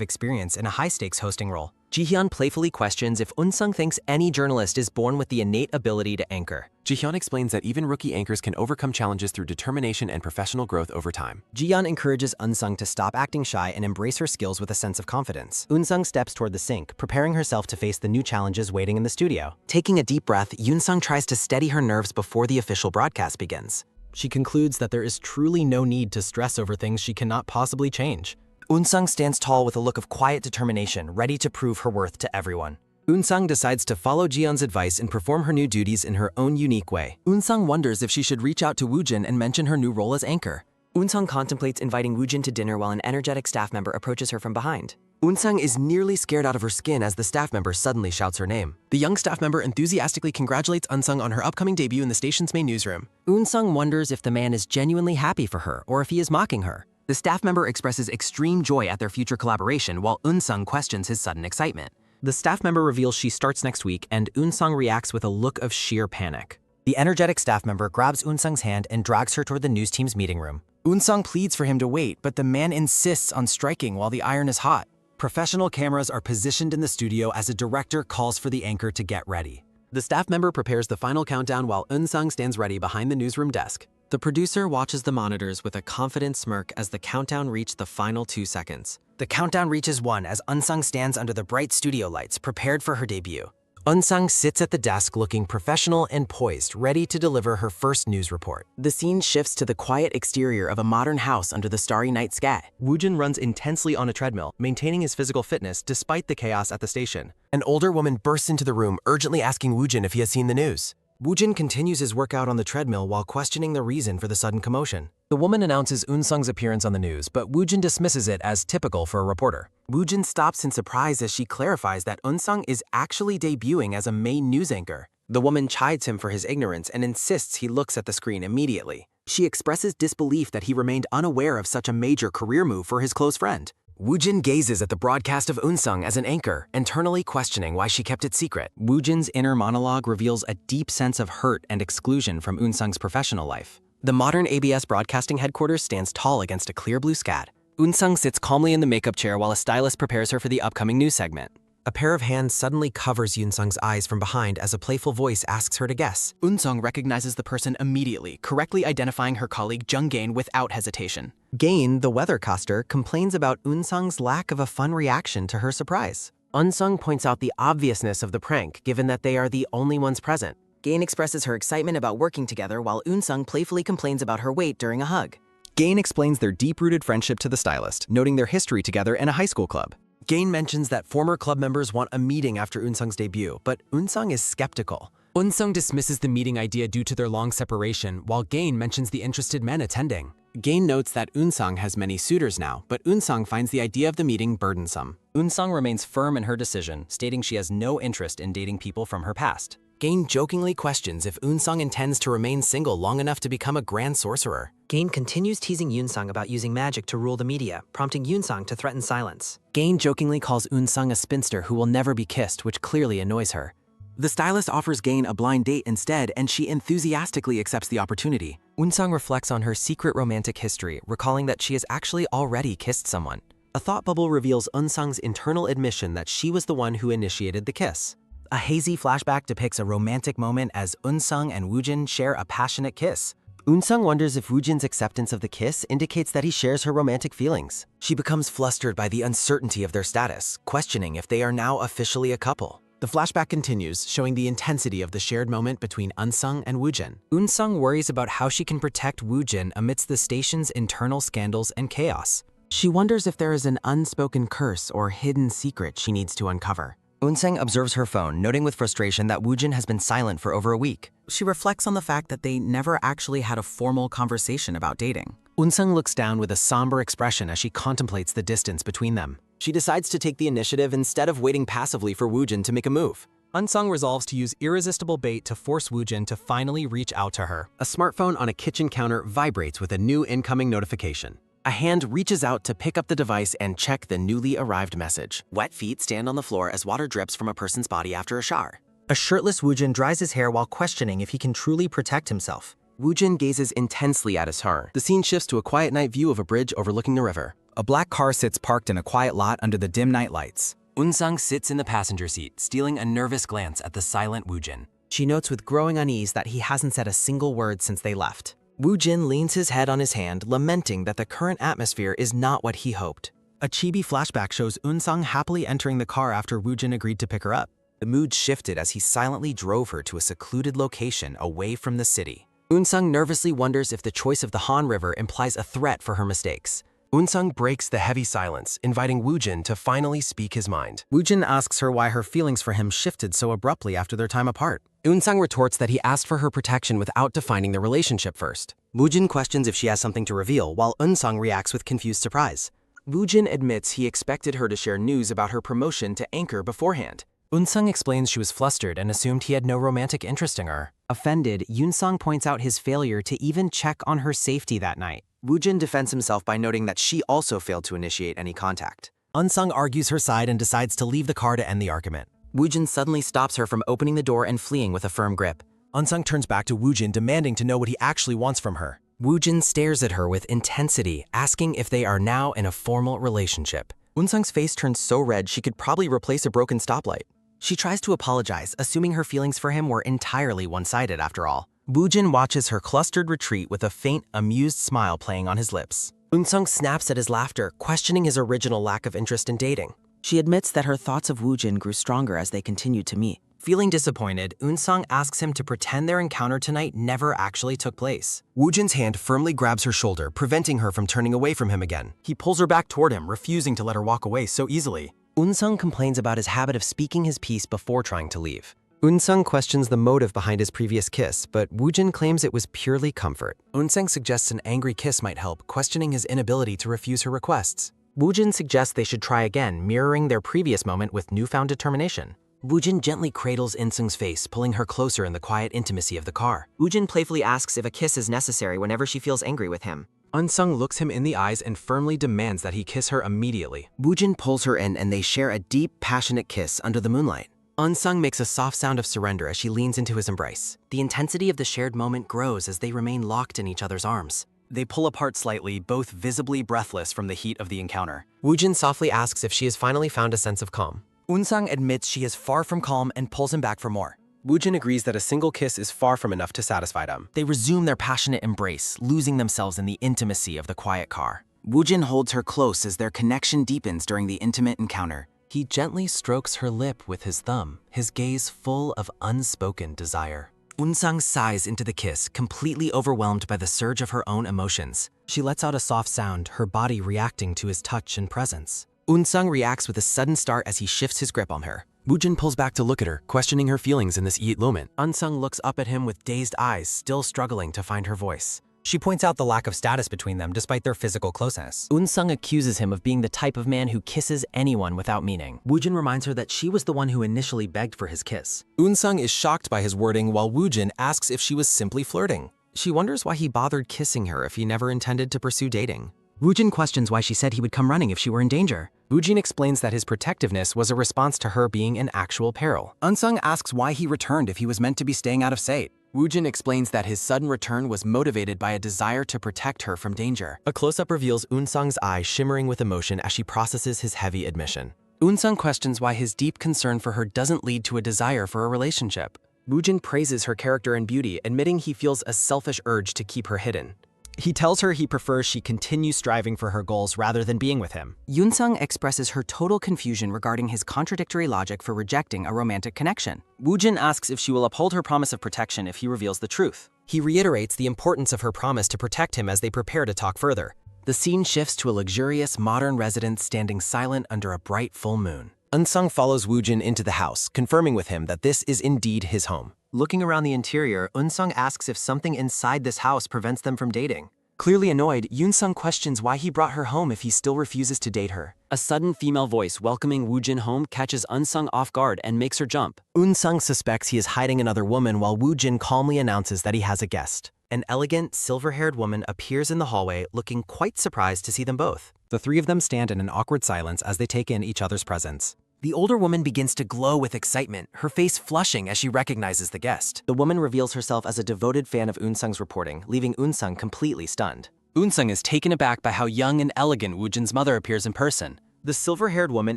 experience in a high-stakes hosting role. Jihyun playfully questions if Unsung thinks any journalist is born with the innate ability to anchor. Jihyun explains that even rookie anchors can overcome challenges through determination and professional growth over time. Jihyun encourages Unsung to stop acting shy and embrace her skills with a sense of confidence. Unsung steps toward the sink, preparing herself to face the new challenges waiting in the studio. Taking a deep breath, Unsung tries to steady her nerves before the official broadcast begins. She concludes that there is truly no need to stress over things she cannot possibly change. Unsung stands tall with a look of quiet determination, ready to prove her worth to everyone. Unsung decides to follow Jihyun's advice and perform her new duties in her own unique way. Unsung wonders if she should reach out to Woojin and mention her new role as anchor. Unsung contemplates inviting Woojin to dinner while an energetic staff member approaches her from behind. Unsung is nearly scared out of her skin as the staff member suddenly shouts her name. The young staff member enthusiastically congratulates Unsung on her upcoming debut in the station's main newsroom. Unsung wonders if the man is genuinely happy for her or if he is mocking her. The staff member expresses extreme joy at their future collaboration while Unsung questions his sudden excitement. The staff member reveals she starts next week, and Unsung reacts with a look of sheer panic. The energetic staff member grabs Unsung's hand and drags her toward the news team's meeting room. Unsung pleads for him to wait, but the man insists on striking while the iron is hot. Professional cameras are positioned in the studio as a director calls for the anchor to get ready. The staff member prepares the final countdown while Unsung stands ready behind the newsroom desk. The producer watches the monitors with a confident smirk as the countdown reaches the final 2 seconds. The countdown reaches 1 as Unsung stands under the bright studio lights, prepared for her debut. Unsung sits at the desk looking professional and poised, ready to deliver her first news report. The scene shifts to the quiet exterior of a modern house under the starry night sky. Woojin runs intensely on a treadmill, maintaining his physical fitness despite the chaos at the station. An older woman bursts into the room, urgently asking Woojin if he has seen the news. Woojin continues his workout on the treadmill while questioning the reason for the sudden commotion. The woman announces Unsung's appearance on the news, but Woojin dismisses it as typical for a reporter. Woojin stops in surprise as she clarifies that Unsung is actually debuting as a main news anchor. The woman chides him for his ignorance and insists he looks at the screen immediately. She expresses disbelief that he remained unaware of such a major career move for his close friend. Woojin gazes at the broadcast of Eun-sung as an anchor, internally questioning why she kept it secret. Woojin's inner monologue reveals a deep sense of hurt and exclusion from Eun-sung's professional life. The modern ABS broadcasting headquarters stands tall against a clear blue sky. Eun-sung sits calmly in the makeup chair while a stylist prepares her for the upcoming news segment. A pair of hands suddenly covers Yoon-sung's eyes from behind as a playful voice asks her to guess. Eun-sung recognizes the person immediately, correctly identifying her colleague Jung Gain without hesitation. Gain, the weathercaster, complains about Eun-sung's lack of a fun reaction to her surprise. Eun-sung points out the obviousness of the prank, given that they are the only ones present. Gain expresses her excitement about working together while Eun-sung playfully complains about her weight during a hug. Gain explains their deep-rooted friendship to the stylist, noting their history together in a high school club. Gain mentions that former club members want a meeting after Eun-sung's debut, but Eun-sung is skeptical. Eun-sung dismisses the meeting idea due to their long separation, while Gain mentions the interested men attending. Gain notes that Eun-sung has many suitors now, but Eun-sung finds the idea of the meeting burdensome. Eun-sung remains firm in her decision, stating she has no interest in dating people from her past. Gain jokingly questions if Eun-sung intends to remain single long enough to become a grand sorcerer. Gain continues teasing Yoon-sung about using magic to rule the media, prompting Yoon-sung to threaten silence. Gain jokingly calls Eun-sung a spinster who will never be kissed, which clearly annoys her. The stylist offers Gain a blind date instead, and she enthusiastically accepts the opportunity. Eun-sung reflects on her secret romantic history, recalling that she has actually already kissed someone. A thought bubble reveals Eun-sung's internal admission that she was the one who initiated the kiss. A hazy flashback depicts a romantic moment as Eun-sung and Woojin share a passionate kiss. Eun-sung wonders if Woojin's acceptance of the kiss indicates that he shares her romantic feelings. She becomes flustered by the uncertainty of their status, questioning if they are now officially a couple. The flashback continues, showing the intensity of the shared moment between Eun-sung and Woojin. Eun-sung worries about how she can protect Woojin amidst the station's internal scandals and chaos. She wonders if there is an unspoken curse or hidden secret she needs to uncover. Eun-sung observes her phone, noting with frustration that Woojin has been silent for over a week. She reflects on the fact that they never actually had a formal conversation about dating. Eun-sung looks down with a somber expression as she contemplates the distance between them. She decides to take the initiative instead of waiting passively for Woojin to make a move. Eun-sung resolves to use irresistible bait to force Woojin to finally reach out to her. A smartphone on a kitchen counter vibrates with a new incoming notification. A hand reaches out to pick up the device and check the newly arrived message. Wet feet stand on the floor as water drips from a person's body after a shower. A shirtless Woojin dries his hair while questioning if he can truly protect himself. Woojin gazes intensely at his hair. The scene shifts to a quiet night view of a bridge overlooking the river. A black car sits parked in a quiet lot under the dim night lights. Eun-sung sits in the passenger seat, stealing a nervous glance at the silent Woojin. She notes with growing unease that he hasn't said a single word since they left. Woojin leans his head on his hand, lamenting that the current atmosphere is not what he hoped. A chibi flashback shows Eun-sung happily entering the car after Woojin agreed to pick her up. The mood shifted as he silently drove her to a secluded location away from the city. Eun-sung nervously wonders if the choice of the Han River implies a threat for her mistakes. Eun-sung breaks the heavy silence, inviting Woojin to finally speak his mind. Woojin asks her why her feelings for him shifted so abruptly after their time apart. Eun-sung retorts that he asked for her protection without defining their relationship first. Woojin questions if she has something to reveal, while Eun-sung reacts with confused surprise. Woojin admits he expected her to share news about her promotion to anchor beforehand. Eun-sung explains she was flustered and assumed he had no romantic interest in her. Offended, Yoon-sung points out his failure to even check on her safety that night. Woojin defends himself by noting that she also failed to initiate any contact. Eun-sung argues her side and decides to leave the car to end the argument. Woojin suddenly stops her from opening the door and fleeing with a firm grip. Eun-sung turns back to Woojin, demanding to know what he actually wants from her. Woojin stares at her with intensity, asking if they are now in a formal relationship. Eun-sung's face turns so red she could probably replace a broken stoplight. She tries to apologize, assuming her feelings for him were entirely one-sided after all. Woojin watches her clustered retreat with a faint, amused smile playing on his lips. Eun-sung snaps at his laughter, questioning his original lack of interest in dating. She admits that her thoughts of Woojin grew stronger as they continued to meet. Feeling disappointed, Eun-sung asks him to pretend their encounter tonight never actually took place. Woojin's hand firmly grabs her shoulder, preventing her from turning away from him again. He pulls her back toward him, refusing to let her walk away so easily. Eun-sung complains about his habit of speaking his piece before trying to leave. Eun-sung questions the motive behind his previous kiss, but Woojin claims it was purely comfort. Eun-sung suggests an angry kiss might help, questioning his inability to refuse her requests. Woojin suggests they should try again, mirroring their previous moment with newfound determination. Woojin gently cradles Insung's face, pulling her closer in the quiet intimacy of the car. Woojin playfully asks if a kiss is necessary whenever she feels angry with him. Unsung looks him in the eyes and firmly demands that he kiss her immediately. Woojin pulls her in and they share a deep, passionate kiss under the moonlight. Unsung makes a soft sound of surrender as she leans into his embrace. The intensity of the shared moment grows as they remain locked in each other's arms. They pull apart slightly, both visibly breathless from the heat of the encounter. Woojin softly asks if she has finally found a sense of calm. Unsung admits she is far from calm and pulls him back for more. Woojin agrees that a single kiss is far from enough to satisfy them. They resume their passionate embrace, losing themselves in the intimacy of the quiet car. Woojin holds her close as their connection deepens during the intimate encounter. He gently strokes her lip with his thumb, his gaze full of unspoken desire. Unsung sighs into the kiss, completely overwhelmed by the surge of her own emotions. She lets out a soft sound, her body reacting to his touch and presence. Unsung reacts with a sudden start as he shifts his grip on her. Woojin pulls back to look at her, questioning her feelings in this heat moment. Unsung looks up at him with dazed eyes, still struggling to find her voice. She points out the lack of status between them despite their physical closeness. Unsung accuses him of being the type of man who kisses anyone without meaning. Woojin reminds her that she was the one who initially begged for his kiss. Unsung is shocked by his wording while Woojin asks if she was simply flirting. She wonders why he bothered kissing her if he never intended to pursue dating. Woojin questions why she said he would come running if she were in danger. Woojin explains that his protectiveness was a response to her being in actual peril. Unsung asks why he returned if he was meant to be staying out of sight. Woojin explains that his sudden return was motivated by a desire to protect her from danger. A close-up reveals Unsung's eyes shimmering with emotion as she processes his heavy admission. Unsung questions why his deep concern for her doesn't lead to a desire for a relationship. Woojin praises her character and beauty, admitting he feels a selfish urge to keep her hidden. He tells her he prefers she continue striving for her goals rather than being with him. Unsung expresses her total confusion regarding his contradictory logic for rejecting a romantic connection. Woojin asks if she will uphold her promise of protection if he reveals the truth. He reiterates the importance of her promise to protect him as they prepare to talk further. The scene shifts to a luxurious, modern residence standing silent under a bright full moon. Unsung follows Woojin into the house, confirming with him that this is indeed his home. Looking around the interior, Unsung asks if something inside this house prevents them from dating. Clearly annoyed, Unsung questions why he brought her home if he still refuses to date her. A sudden female voice welcoming Woojin home catches Unsung off guard and makes her jump. Unsung suspects he is hiding another woman while Woojin calmly announces that he has a guest. An elegant, silver-haired woman appears in the hallway, looking quite surprised to see them both. The three of them stand in an awkward silence as they take in each other's presence. The older woman begins to glow with excitement, her face flushing as she recognizes the guest. The woman reveals herself as a devoted fan of Unsung's reporting, leaving Unsung completely stunned. Unsung is taken aback by how young and elegant Woojin's mother appears in person. The silver-haired woman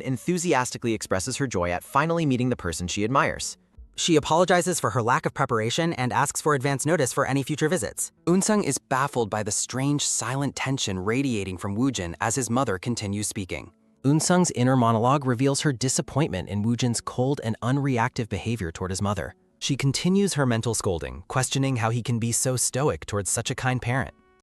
enthusiastically expresses her joy at finally meeting the person she admires. She apologizes for her lack of preparation and asks for advance notice for any future visits. Unsung is baffled by the strange, silent tension radiating from Woojin as his mother continues speaking. Unsung's inner monologue reveals her disappointment in Woojin's cold and unreactive behavior toward his mother. She continues her mental scolding, questioning how he can be so stoic towards such a kind parent.